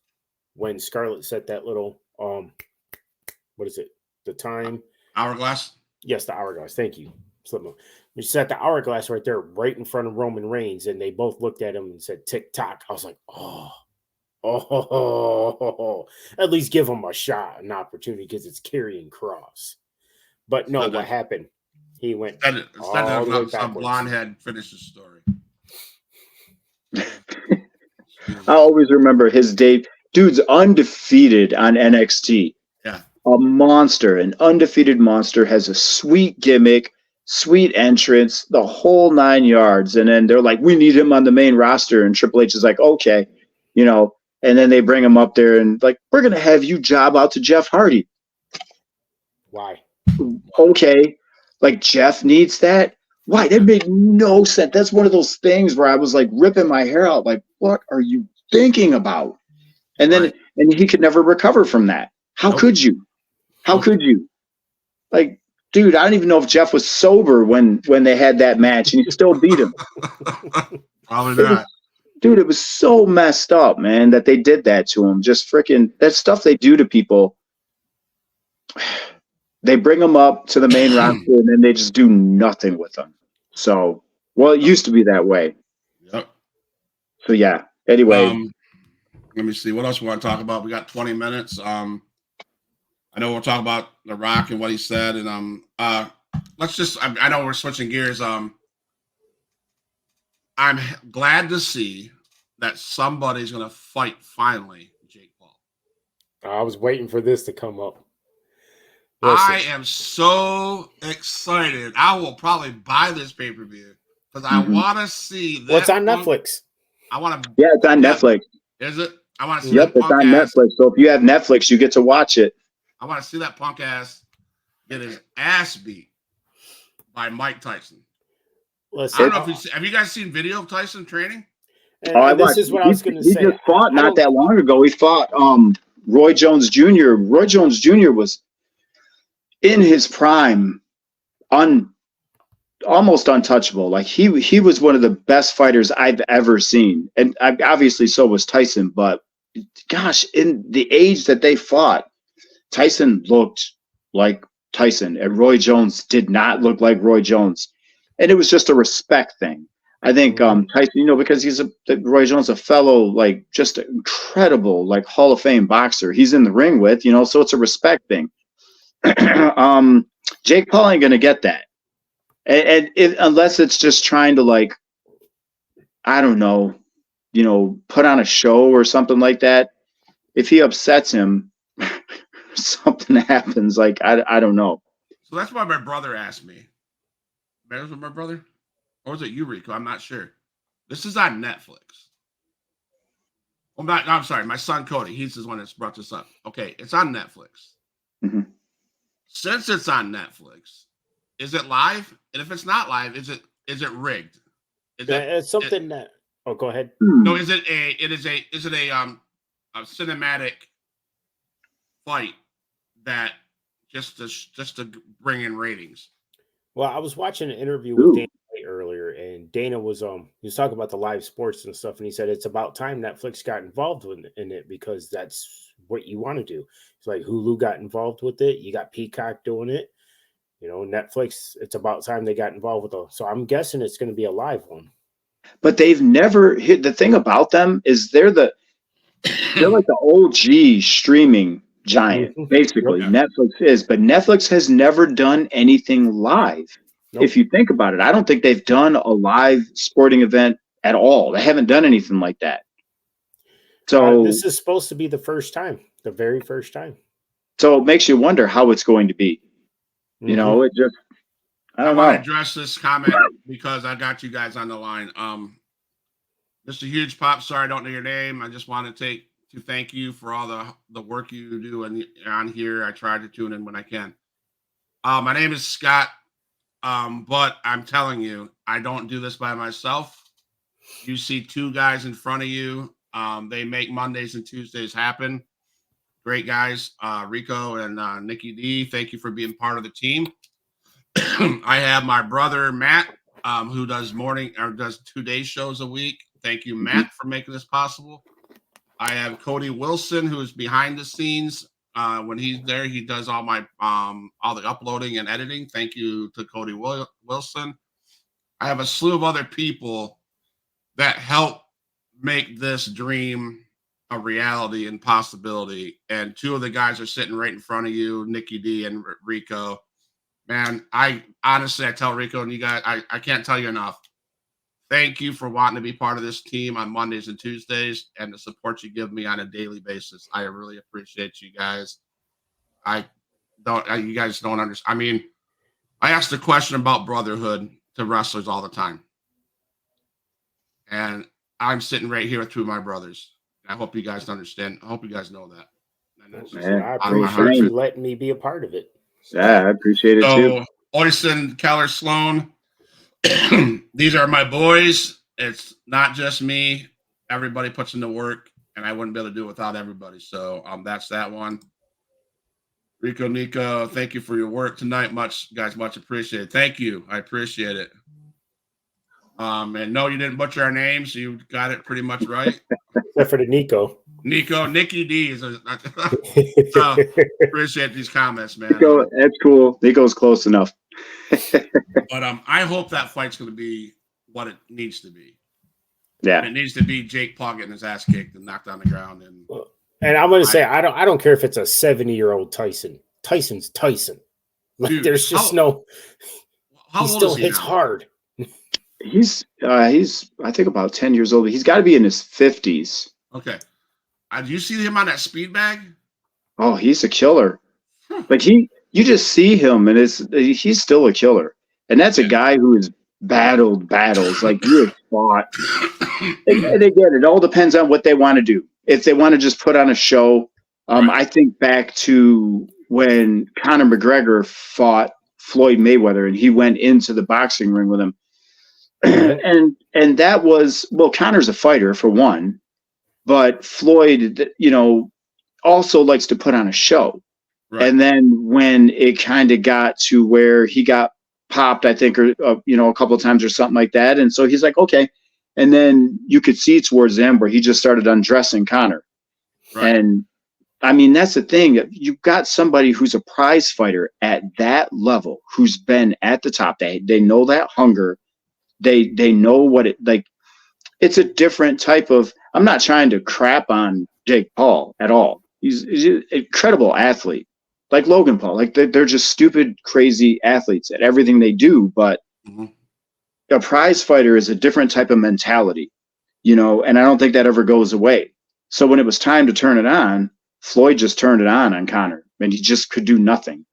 S2: when Scarlett set that little, what is it? The time?
S1: Hourglass?
S2: Yes, the hourglass. Thank you. We set the hourglass right there, right in front of Roman Reigns, and they both looked at him and said, tick tock. I was like, at least give him a shot, an opportunity, because it's Karrion Kross. But no, what happened? He went
S1: instead of some blonde head finish the story.
S3: I always remember his date. Dude's undefeated on NXT.
S1: Yeah.
S3: A monster, an undefeated monster, has a sweet gimmick, sweet entrance, the whole 9 yards. And then they're like, we need him on the main roster. And Triple H is like, okay, and then they bring him up there and like, we're going to have you job out to Jeff Hardy.
S2: Why?
S3: Okay. Like, Jeff needs that. Why? That made no sense. That's one of those things where I was like ripping my hair out. Like, what are you thinking about? And then, and he could never recover from that. How could you? How could you? Like, dude, I don't even know if Jeff was sober when they had that match, and he still beat him.
S1: Probably not.
S3: Dude, it was so messed up, man, that they did that to him. Just freaking that stuff they do to people. They bring them up to the main roster, and then they just do nothing with them. So, well, it used to be that way.
S1: Yep.
S3: So yeah. Anyway,
S1: let me see what else we want to talk about. We got 20 minutes. I know we'll talk about The Rock and what he said, and let's just. I know we're switching gears. I'm glad to see that somebody's going to fight finally Jake Paul.
S2: I was waiting for this to come up.
S1: Listen. I am so excited. I will probably buy this pay-per-view because I want to see that.
S2: What's on Netflix?
S1: I want to.
S3: Yeah, it's on Netflix.
S1: Is it? I want to see
S3: Yep,
S1: that
S3: it's on Netflix. So if you have Netflix, you get to watch it.
S1: I want to see that punk ass get his ass beat by Mike Tyson.
S2: Listen,
S1: I don't know if have you guys seen video of Tyson training?
S2: This is what I was going to say.
S3: He just fought not that long ago. He fought Roy Jones Jr. Roy Jones Jr. was in his prime, almost untouchable. Like he was one of the best fighters I've ever seen, and obviously so was Tyson. But gosh, in the age that they fought, Tyson looked like Tyson, and Roy Jones did not look like Roy Jones, and it was just a respect thing. I think Tyson, because he's Roy Jones, a fellow, like just an incredible, like Hall of Fame boxer. He's in the ring with, so it's a respect thing. Jake Paul ain't gonna get that, and unless it's just trying to, like, I don't know, put on a show or something like that. If he upsets him, something happens. Like I don't know.
S1: So that's why my brother asked me. Was it my brother, or was it you, Rico? I'm not sure. This is on Netflix. I'm sorry, my son Cody. He's the one that's brought this up. Okay, it's on Netflix.
S3: Mm-hmm.
S1: Since it's on Netflix, is it live? And if it's not live, is it rigged?
S2: It's something that. Oh, go ahead.
S1: No, is it a cinematic fight that just to bring in ratings?
S2: Well, I was watching an interview with Dana earlier, and Dana was he was talking about the live sports and stuff, and he said it's about time Netflix got involved in it because that's what you want to do. It's like Hulu got involved with it, you got Peacock doing it, Netflix. It's about time they got involved with it. So I'm guessing it's going to be a live one. But
S3: they've never hit. The thing about them is they're like the OG streaming giant, basically. Yep. Netflix is, but Netflix has never done anything live. Nope. If you think about it, I don't think they've done a live sporting event at all. They haven't done anything like that. So
S2: this is supposed to be the first time, the very first time.
S3: So it makes you wonder how it's going to be. It just, I
S1: want to address this comment because I got you guys on the line. Mr. Huge Pop, sorry I don't know your name. I just want to thank you for all the work you do on here. I try to tune in when I can. My name is Scott, but I'm telling you, I don't do this by myself. You see two guys in front of you. They make Mondays and Tuesdays happen. Great guys, Rico and Nikki D. Thank you for being part of the team. I have my brother Matt, who does 2 day shows a week. Thank you, Matt, for making this possible. I have Cody Wilson, who is behind the scenes. When he's there, he does all my all the uploading and editing. Thank you to Cody Wilson. I have a slew of other people that help make this dream a reality and possibility. And two of the guys are sitting right in front of you, Nikki D and Rico. Man, I tell Rico and you guys, I can't tell you enough. Thank you for wanting to be part of this team on Mondays and Tuesdays and the support you give me on a daily basis. I really appreciate you guys. You guys don't understand. I mean, I ask the question about brotherhood to wrestlers all the time. And I'm sitting right here with two of my brothers. I hope you guys understand. I hope you guys know that.
S2: I appreciate you letting me be a part of it.
S3: Yeah, I appreciate it too.
S1: Oyson, Keller, Sloan, these are my boys. It's not just me. Everybody puts in the work, and I wouldn't be able to do it without everybody. So that's that one. Rico Nico, thank you for your work tonight. Much appreciated. Thank you. I appreciate it. And no, you didn't butcher our names. You got it pretty much right.
S2: Except for the Nico.
S1: Nicky D. So appreciate these comments, man.
S3: Nico, that's cool. Nico's close enough.
S1: But I hope that fight's going to be what it needs to be.
S3: Yeah,
S1: and it needs to be Jake Paul getting his ass kicked and knocked on the ground.
S2: And I'm going to say I don't care if it's a 70-year-old Tyson. Tyson's Tyson. Like
S1: Dude,
S2: there's just he still hits hard.
S3: He's I think about 10 years old. He's got to be in his 50s.
S1: Okay. Do you see him on that speed bag?
S3: Oh, he's a killer. Like you just see him and he's still a killer. And that's a guy who has battled battles. Like you have fought. And again, it all depends on what they want to do. If they want to just put on a show, I think back to when Conor McGregor fought Floyd Mayweather and he went into the boxing ring with him. And that was, well, Conor's a fighter for one, but Floyd, also likes to put on a show. Right. And then when it kind of got to where he got popped, I think, or a couple of times or something like that. And so he's like, okay. And then you could see towards the end where he just started undressing Conor. Right. And I mean, that's the thing. You've got somebody who's a prize fighter at that level, who's been at the top. They know that hunger. They know what it like. It's a different type of. I'm not trying to crap on Jake Paul at all. He's an incredible athlete, like Logan Paul. Like they're just stupid, crazy athletes at everything they do. But a prize fighter is a different type of mentality, and I don't think that ever goes away. So when it was time to turn it on, Floyd just turned it on Conor, and he just could do nothing.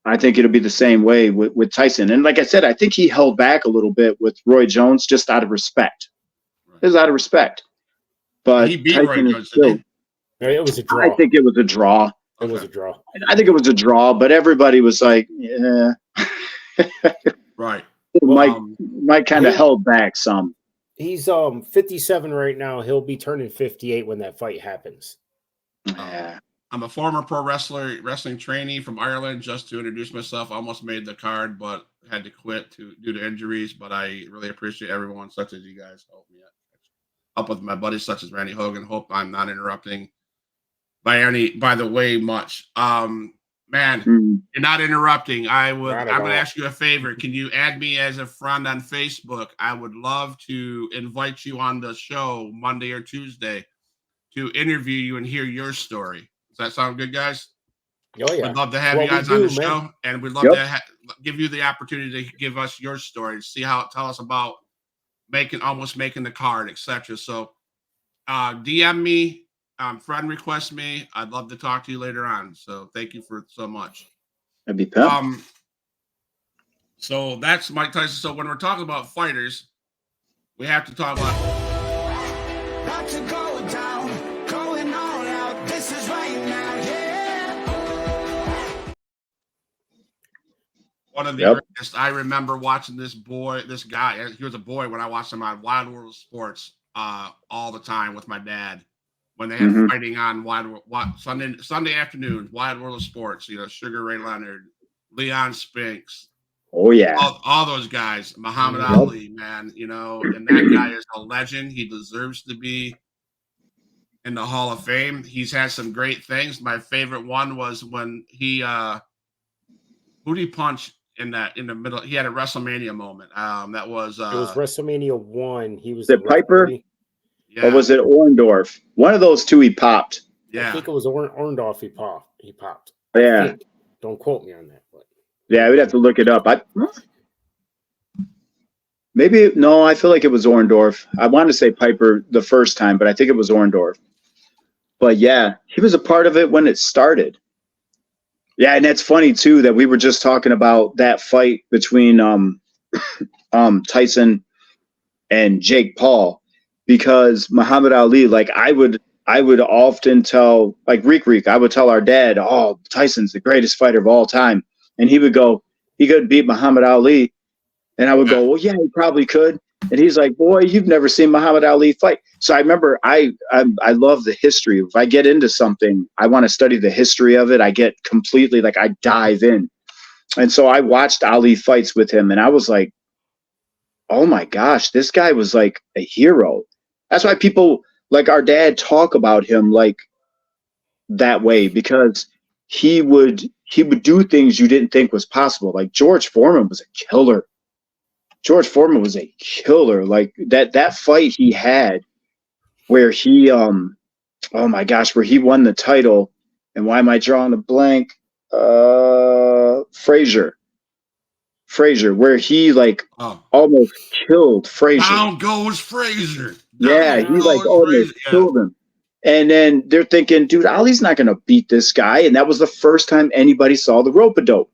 S3: I think it'll be the same way with Tyson. And like I said, I think he held back a little bit with Roy Jones just out of respect. It was out of respect. But
S1: he beat
S3: Tyson
S1: Roy Jones, didn't he?
S2: It was a draw.
S3: I think it was a draw.
S2: It was a draw.
S3: I think it was a draw, but everybody was like, yeah.
S1: Right.
S3: Mike kind of held back some.
S2: He's 57 right now. He'll be turning 58 when that fight happens.
S3: Yeah.
S1: I'm a former pro wrestling trainee from Ireland. Just to introduce myself, almost made the card, but had to quit due to injuries. But I really appreciate everyone such as you guys help me up with my buddies such as Randy Hogan. Hope I'm not interrupting by the way much. Man, you're not interrupting. I'm going to ask you a favor. Can you add me as a friend on Facebook? I would love to invite you on the show Monday or Tuesday to interview you and hear your story. Does that sound good, guys?
S2: Oh, yeah.
S1: We'd love to have you guys on the show, and we'd love to give you the opportunity to give us your story, tell us about almost making the card, etc. So DM me, friend request me. I'd love to talk to you later on. So thank you for so much.
S3: That'd be tough.
S1: So that's Mike Tyson. So when we're talking about fighters, we have to talk about one of the greatest. I remember watching this guy. He was a boy when I watched him on Wide World of Sports all the time with my dad when they had fighting on Sunday afternoons. Wide World of Sports. Sugar Ray Leonard, Leon Spinks.
S3: Oh yeah,
S1: all those guys. Muhammad Ali, man. And that guy is a legend. He deserves to be in the Hall of Fame. He's had some great things. My favorite one was when he who did he punch in the middle? He had a WrestleMania moment. That was
S2: it was WrestleMania 1. He was
S3: the Piper, or was it Orndorff? One of those two he popped.
S2: Yeah, I think it was Orndorff. He popped.
S3: Yeah,
S2: don't quote me on that. But
S3: yeah, we'd have to look it up. I feel like it was Orndorff. I wanted to say Piper the first time, but I think it was Orndorff. But yeah, he was a part of it when it started. Yeah, and it's funny too that we were just talking about that fight between Tyson and Jake Paul, because Muhammad Ali, like I would often tell, like Reek, I would tell our dad, oh, Tyson's the greatest fighter of all time. And he would go, he could beat Muhammad Ali. And I would go, well, yeah, he probably could. And he's like, boy, you've never seen Muhammad Ali fight. So I remember I love the history. If I get into something, I want to study the history of it. I get completely like I dive in. And so I watched Ali fights with him, and I was like, oh my gosh, this guy was like a hero. That's why people like our dad talk about him like that way, because he would do things you didn't think was possible. Like George Foreman was a killer. George Foreman was a killer. Like that fight he had where he oh my gosh, where he won the title, and why am I drawing a blank? Frazier, where he like almost killed Frazier.
S1: Down goes Frazier.
S3: Yeah, he like almost killed him. And then they're thinking, dude, Ali's not going to beat this guy. And that was the first time anybody saw the rope-a-dope.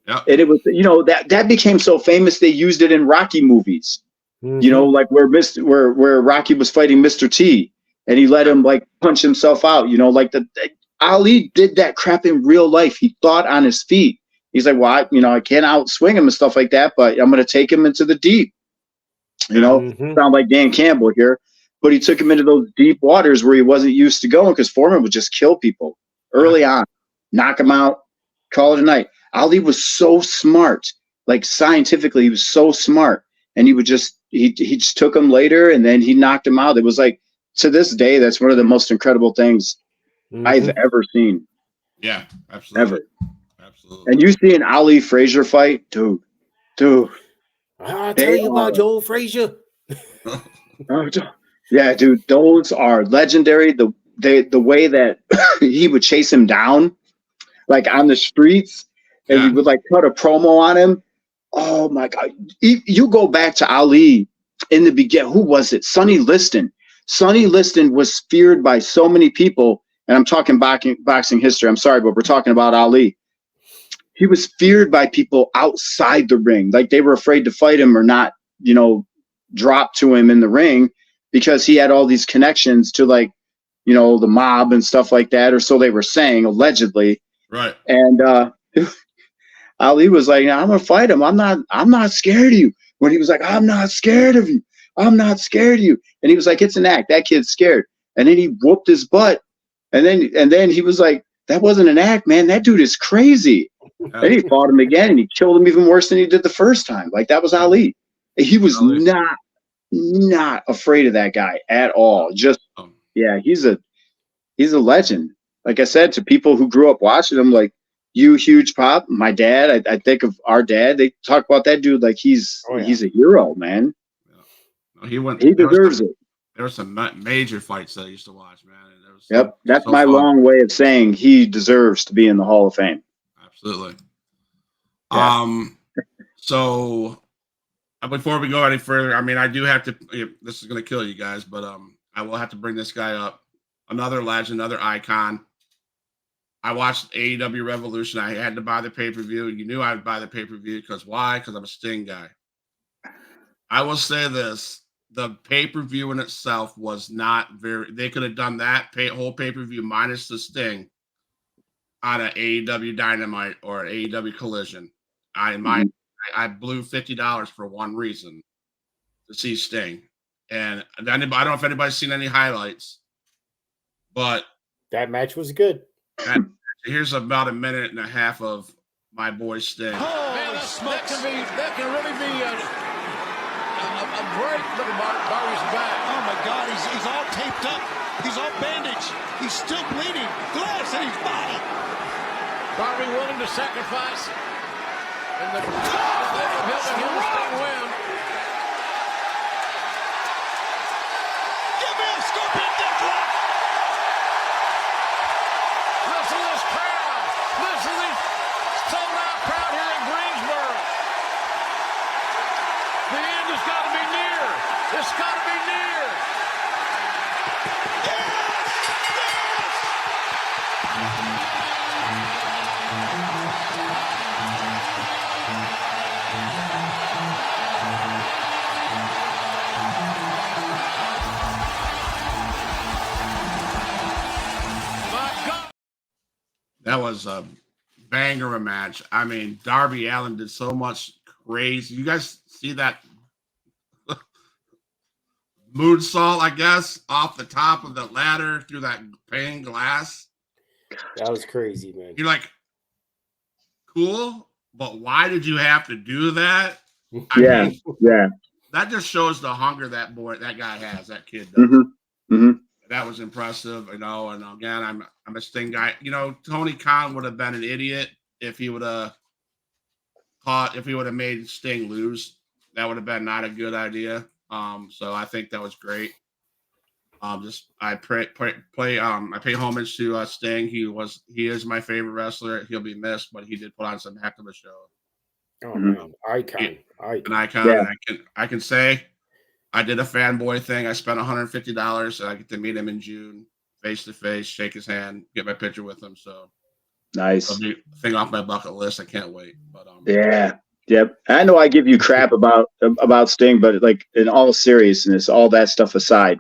S1: Yeah.
S3: And it was, that became so famous they used it in Rocky movies. Mm-hmm. Like where Rocky was fighting Mr. T, and he let him like punch himself out. Like Ali did that crap in real life. He thought on his feet. He's like, well, I can't outswing him and stuff like that, but I'm going to take him into the deep. Sound like Dan Campbell here. But he took him into those deep waters where he wasn't used to going, because Foreman would just kill people early on, knock him out, call it a night. Ali was so smart, like scientifically, he was so smart, and he just took him later, and then he knocked him out. It was like, to this day, that's one of the most incredible things I've ever seen.
S1: Yeah, absolutely.
S3: Ever. Absolutely. And you see an Ali Frazier fight, dude.
S2: I'll tell you about Joe Frazier.
S3: Yeah, dude, those are legendary. The way that he would chase him down, like on the streets, and he would like cut a promo on him. Oh my God! You go back to Ali in the beginning. Who was it? Sonny Liston. Sonny Liston was feared by so many people, and I'm talking boxing history. I'm sorry, but we're talking about Ali. He was feared by people outside the ring, like they were afraid to fight him or not, drop to him in the ring, because he had all these connections to like, the mob and stuff like that, or so they were saying, allegedly.
S1: Right.
S3: And Ali was like, I'm gonna fight him. I'm not scared of you. When he was like, I'm not scared of you. I'm not scared of you. And he was like, it's an act. That kid's scared. And then he whooped his butt. And then he was like, that wasn't an act, man. That dude is crazy. Then he fought him again, and he killed him even worse than he did the first time. Like, that was Ali. He was not afraid of that guy at all. Just, yeah, he's a legend. Like I said, to people who grew up watching him, like you, Huge Pop, my dad, I think of our dad, they talk about that dude like he's a hero, man.
S1: Yeah. No,
S3: he deserves it.
S1: There were some major fights that I used to watch, man.
S3: That's so my fun. Long way of saying he deserves to be in the Hall of Fame.
S1: Absolutely.
S3: Yeah.
S1: So before we go any further, I mean, I do have to, this is going to kill you guys, but I will have to bring this guy up. Another legend, another icon. I watched AEW Revolution. I had to buy the pay-per-view. You knew I would buy the pay-per-view because why? Because I'm a Sting guy. I will say this. The pay-per-view in itself was not very, they could have done that whole pay-per-view minus the Sting on an AEW Dynamite or an AEW Collision. I blew $50 for one reason, to see Sting. And I don't know if anybody's seen any highlights, but
S2: that match was good.
S1: Here's about a minute and a half of my boy Sting.
S7: Oh, man, that can really be a great look at Darby's back.
S4: Oh my God, he's all taped up. He's all bandaged. He's still bleeding. Glass in his body.
S7: Darby willing to sacrifice. And the helping him to Sting win.
S4: Give me a scorpion deathlock.
S7: Listen to this crowd. Listen to this sold-out crowd here in Greensboro. The end has got to be near. It's got to be near.
S4: Yes!
S1: That was a banger of a match. I mean, Darby Allin did so much crazy. You guys see that moonsault, I guess, off the top of the ladder through that pane glass?
S2: That was crazy, man.
S1: You're like, cool, but why did you have to do that? I mean, that just shows the hunger that guy has, that kid does.
S3: Mm-hmm. Mm-hmm.
S1: That was impressive, And again, I'm a Sting guy. Tony Khan would have been an idiot if he would have made Sting lose. That would have been not a good idea. So I think that was great. I pay homage to Sting. He is my favorite wrestler. He'll be missed, but he did put on some heck of a show.
S2: Oh man, icon.
S1: An icon. Yeah. And I can say I did a fanboy thing. I spent $150 and I get to meet him in June, face to face, shake his hand, get my picture with him. So
S3: nice.
S1: It'll be a thing off my bucket list. I can't wait. But
S3: Yep. I know I give you crap about Sting, but like in all seriousness, all that stuff aside,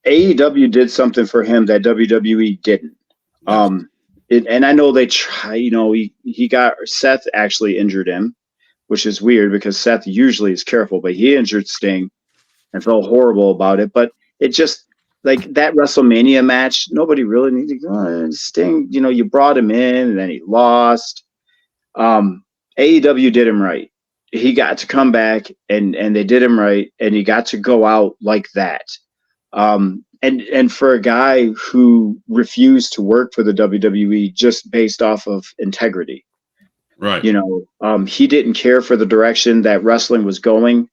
S3: AEW did something for him that WWE didn't. And I know they try. He got Seth actually injured him, which is weird because Seth usually is careful, but he injured Sting and felt horrible about it. But it just like that WrestleMania match, nobody really needed to go. Sting, you brought him in and then he lost. AEW did him right. He got to come back and they did him right, and he got to go out like that. And for a guy who refused to work for the WWE just based off of integrity,
S1: right?
S3: He didn't care for the direction that wrestling was going.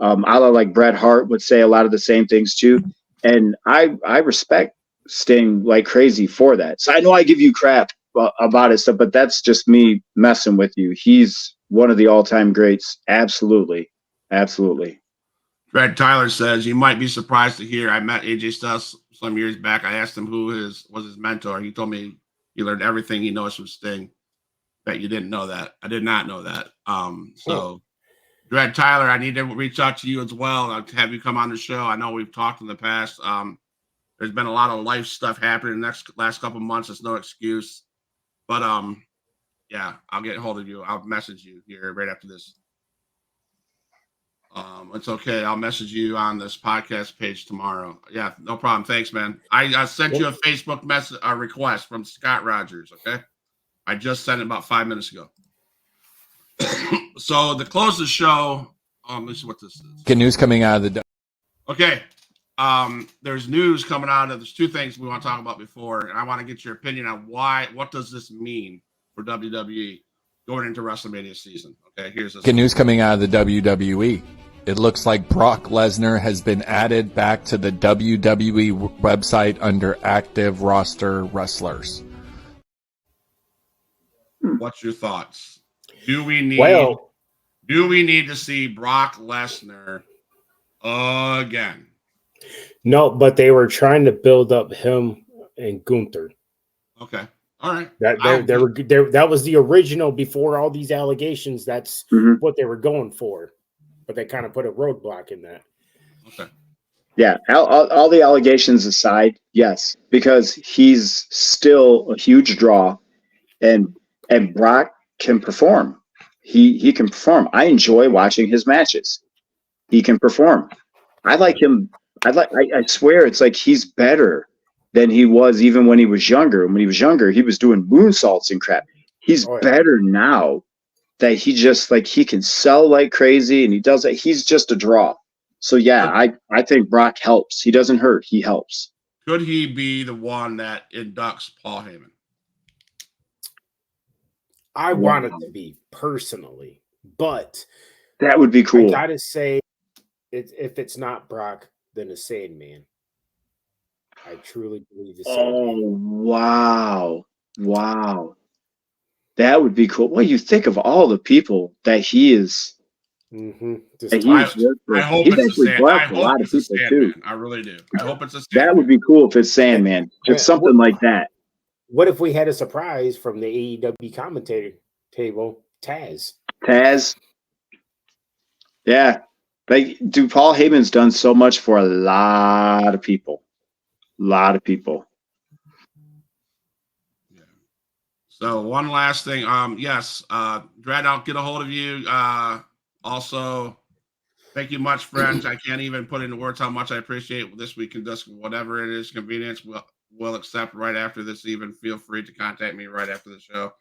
S3: A la like Bret Hart would say a lot of the same things too. And I respect Sting like crazy for that. So I know I give you crap about his stuff, but that's just me messing with you. He's one of the all-time greats. Absolutely.
S1: Fred Tyler says, you might be surprised to hear I met AJ Styles some years back. I asked him who was his mentor. He told me he learned everything he knows from Sting. Bet you didn't know that. I did not know that. So Fred Tyler, I need to reach out to you as well. I'll have you come on the show. I know we've talked in the past. There's been a lot of life stuff happening the last couple months. It's no excuse. But yeah, I'll get a hold of you. I'll message you here right after this. It's okay. I'll message you on this podcast page tomorrow. Yeah, no problem. Thanks, man. I sent you a Facebook message, a request from Scott Rogers. Okay, I just sent it about 5 minutes ago. So to close the show, let's see what this is.
S8: Get news coming out of the.
S1: Okay. There's news coming out of. There's two things we want to talk about before, and I want to get your opinion on what does this mean for WWE going into WrestleMania season. Okay, here's this.
S8: Get news coming out of the WWE. It looks like Brock Lesnar has been added back to the WWE website under active roster wrestlers.
S1: What's your thoughts? Do we need to see Brock Lesnar again?
S2: No, but they were trying to build up him and Gunther.
S1: Okay. All right.
S2: That was the original before all these allegations. That's what they were going for. But they kind of put a roadblock in that.
S1: Okay.
S3: Yeah. All the allegations aside, yes, because he's still a huge draw, and Brock can perform. He can perform. I enjoy watching his matches. He can perform. I like him. I swear it's like he's better than he was even when he was younger. When he was younger, he was doing moonsaults and crap. He's better now that he can sell like crazy, and he does it. He's just a draw. So yeah, I think Brock helps. He doesn't hurt. He helps.
S1: Could he be the one that inducts Paul Heyman?
S2: I want it to be personally, but
S3: that would be cool.
S2: I gotta say, if it's not Brock, then a Sandman. I truly believe the Sandman.
S3: Oh, wow. That would be cool. Well, you think of all the people that he is.
S2: Mm-hmm.
S1: I hope it's a Sandman. I really do. I hope it's a Sandman.
S3: That would be cool if it's Sandman. Just something like that.
S2: What if we had a surprise from the AEW commentator table, Taz?
S3: Yeah. Paul Heyman's done so much for a lot of people.
S1: Yeah. So one last thing. Yes, Dredd, I'll get a hold of you. Also, thank you much, friends. I can't even put into words how much I appreciate this. We can just whatever it is, convenience. We'll accept right after this. Even feel free to contact me right after the show.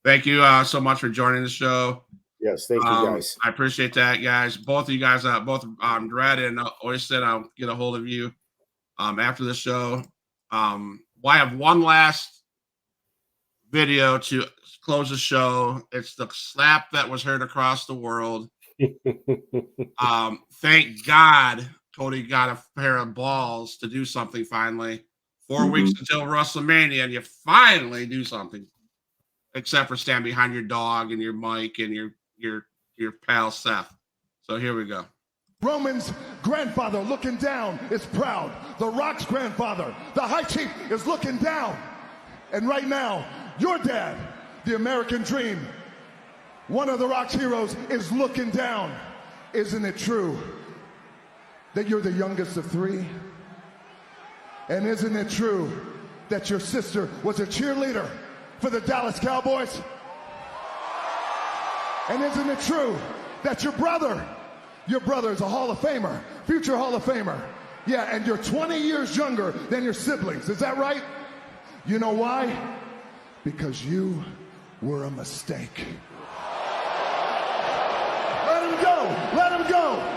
S1: Thank you so much for joining the show.
S2: Yes, thank you guys.
S1: I appreciate that, guys. Both of you guys, both Dredd and Oyster, I'll get a hold of you after the show. I have one last video to close the show. It's the slap that was heard across the world. Thank God Cody got a pair of balls to do something finally. 4 weeks until WrestleMania, and you finally do something. Except for stand behind your dog and your mic and your pal Seth. So here we go.
S5: Roman's grandfather looking down is proud. The Rock's grandfather, the High Chief, is looking down. And right now, your dad, the American Dream, one of the Rock's heroes, is looking down. Isn't it true that you're the youngest of 3? And isn't it true that your sister was a cheerleader for the Dallas Cowboys? And isn't it true that your brother is a Hall of Famer, future Hall of Famer? Yeah, and you're 20 years younger than your siblings. Is that right? You know why? Because you were a mistake. Let him go! Let him go!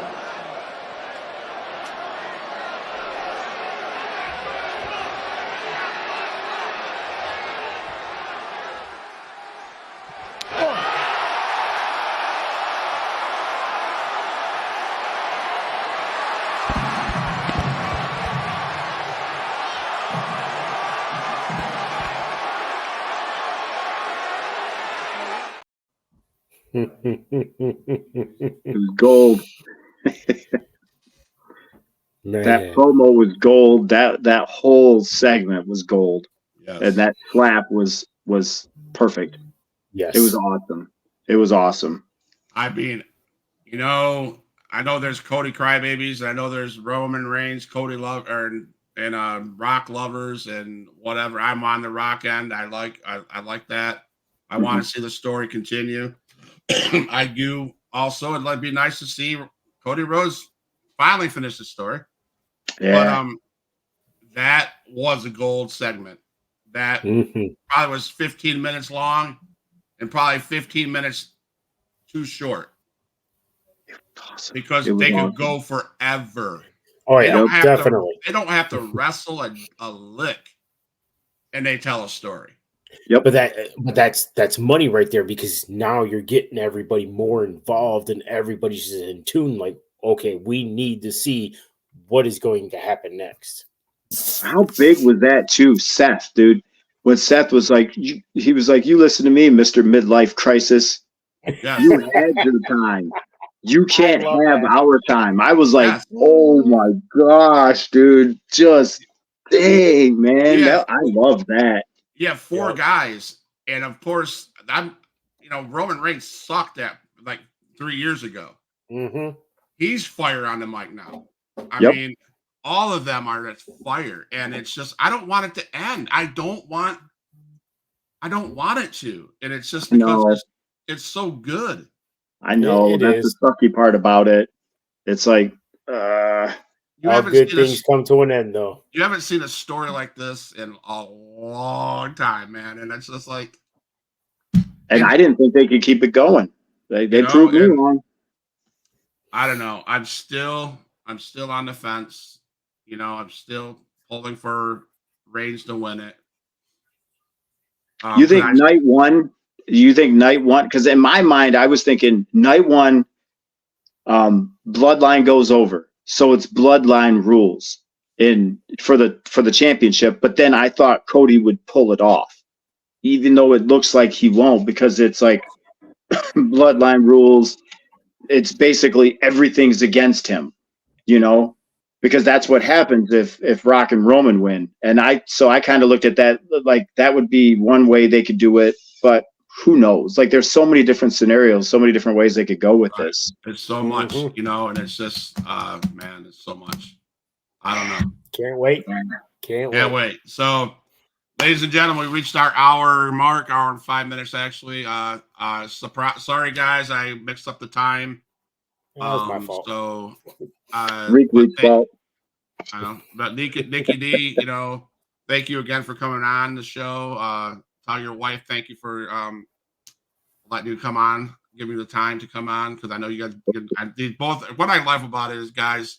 S3: It was gold.
S2: Man.
S3: That promo was gold. That whole segment was gold.
S1: Yes.
S3: And that slap was perfect.
S2: Yes.
S3: It was awesome. It was awesome.
S1: I mean, you know, I know there's Cody crybabies. I know there's Roman Reigns, Cody love and Rock lovers and whatever. I'm on the Rock end. I like that. I want to see the story continue. I do also. It'd be nice to see Cody Rhodes finally finish the story.
S3: Yeah.
S1: But that was a gold segment. That probably was 15 minutes long and probably 15 minutes too short.
S3: Awesome.
S1: Because they could go forever.
S2: Oh yeah, definitely.
S1: They don't have to wrestle a lick, and they tell a story.
S3: Yep.
S2: But that's money right there, because now you're getting everybody more involved and everybody's in tune. Like, okay, we need to see what is going to happen next.
S3: How big was that too, Seth, dude? When Seth was like, he was like, "You listen to me, Mr. Midlife Crisis.
S1: Yes.
S3: You had your time. You can't have our time." I was like,
S1: yes.
S3: "Oh my gosh, dude! Just dang, man!
S1: Yeah.
S3: I love that."
S1: Yeah, 4 guys, and of course, Roman Reigns sucked at like 3 years ago. He's fire on the mic now. I mean, all of them are at fire, and it's just I don't want it to end. I don't want it to, and it's just because it's so good.
S3: I know that's the sucky part about it. It's like,
S2: all good things come to an end, though.
S1: You haven't seen a story like this in a long time, man, and it's just like.
S3: And I didn't think they could keep it going. They proved me wrong.
S1: I don't know. I'm still on the fence. I'm still pulling for Reigns to win it.
S3: You think night one? Because in my mind, I was thinking night one, Bloodline goes over, so it's Bloodline rules for the championship. But then I thought Cody would pull it off, even though it looks like he won't, because it's like Bloodline rules. It's basically everything's against him, because that's what happens if Rock and Roman win. And so I kind of looked at that like that would be one way they could do it, but who knows? Like there's so many different scenarios, so many different ways they could go with this.
S1: It's so much, and it's just man, it's so much. I don't know.
S2: Can't wait.
S1: Can't wait. So Ladies and gentlemen, we reached our hour mark, hour and 5 minutes actually. Sorry guys, I mixed up the time.
S2: That was my fault.
S1: So
S3: Rick's fault.
S1: I know, but Nikki D, thank you again for coming on the show. Tell your wife thank you for letting you come on, give me the time to come on, because I know you guys both. What I love about it is, guys,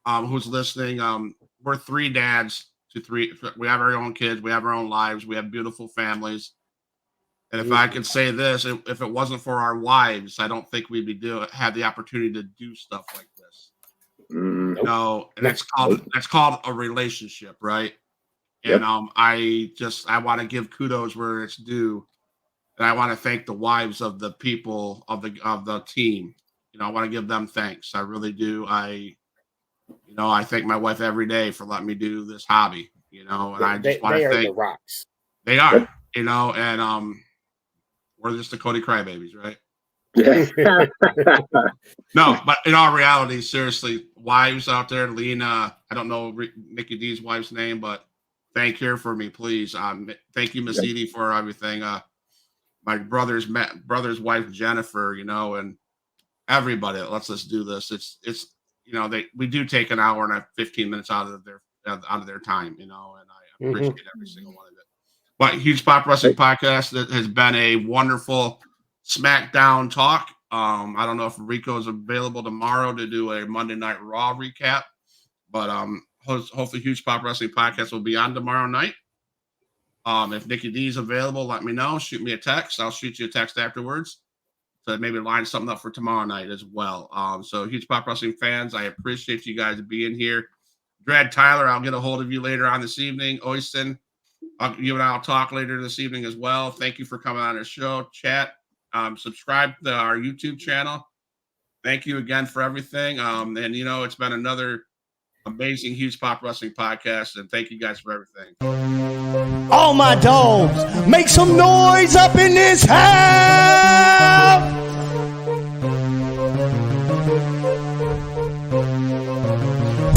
S1: who's listening, we're three dads to three. We have our own kids, we have our own lives, we have beautiful families. And if I could say this, if it wasn't for our wives, I don't think we'd have the opportunity to do stuff like this. And that's called a relationship, right? And I want to give kudos where it's due, and I want to thank the wives of the people of the team. I want to give them thanks. I really do. I thank my wife every day for letting me do this hobby. And I just want to thank
S2: the Rocks.
S1: They are, and we're just the Cody crybabies, right? No, but in all reality, seriously, wives out there, Lena, I don't know Nikki D's wife's name, but thank her for me, please. Thank you, Miss Edie, for everything. My brother's wife, Jennifer, and everybody that lets us do this. It's we do take an hour and 15 minutes out of their time, and I appreciate every single one of it. But Huge Pop Wrestling Podcast, that has been a wonderful SmackDown talk. I don't know if Rico is available tomorrow to do a Monday Night Raw recap, but hopefully Huge Pop Wrestling Podcast will be on tomorrow night. If Nikki D is available, let me know. Shoot me a text. I'll shoot you a text afterwards to maybe line something up for tomorrow night as well. So Huge Pop Wrestling fans, I appreciate you guys being here. Dread Tyler, I'll get a hold of you later on this evening. Oyston, you and I'll talk later this evening as well. Thank you for coming on our show. Chat, subscribe to our YouTube channel. Thank you again for everything. And it's been another amazing Huge Pop Wrestling Podcast, and thank you guys for everything.
S4: All my dogs, make some noise up in this house.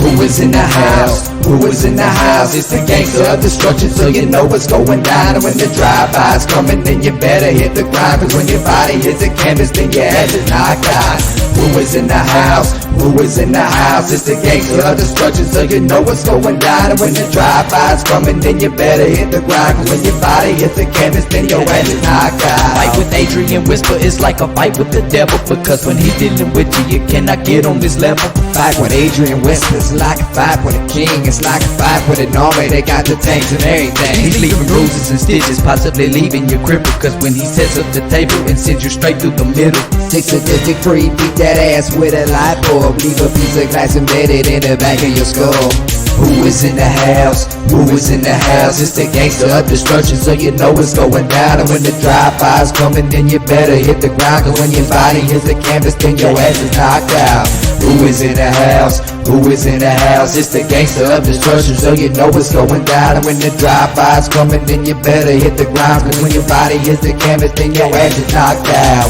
S9: Who is in the house? Who is in the house? It's the gangster of destruction, so you know what's going down. And when the drive-by's coming, then you better hit the grind. Cause when your body hits the canvas, then your head is knocked out. Who is in the house? Who is in the house? It's the gangster of destruction, so you know what's going down. And when the drive-by's coming, then you better hit the grind. Cause when your body hits the canvas, then your head is knocked out. Fight with Adrian Whisper is like a fight with the devil, because when he's dealing with you, you cannot get on this level. Fight with Adrian Whisper is like a fight with a king. It's like a fight with an army. They got the tanks and everything. He's leaving bruises and stitches, possibly leaving you crippled. Cause when he sets up the table and sends you straight through the middle. 6 sadistic free, beat that ass with a light bulb. Leave a piece of glass embedded in the back of your skull. Who is in the house? Who is in the house? It's the gangster of destruction, so you know what's going down. And when the drive-by's coming, then you better hit the ground. Cause when your body hits the canvas, then your ass is knocked out. Who is in the house? Who is in the house? It's the gangster of destruction, so you know what's going down. And when the drive-by's coming, then you better hit the ground. Cause when your body hits the canvas, then your ass is knocked out.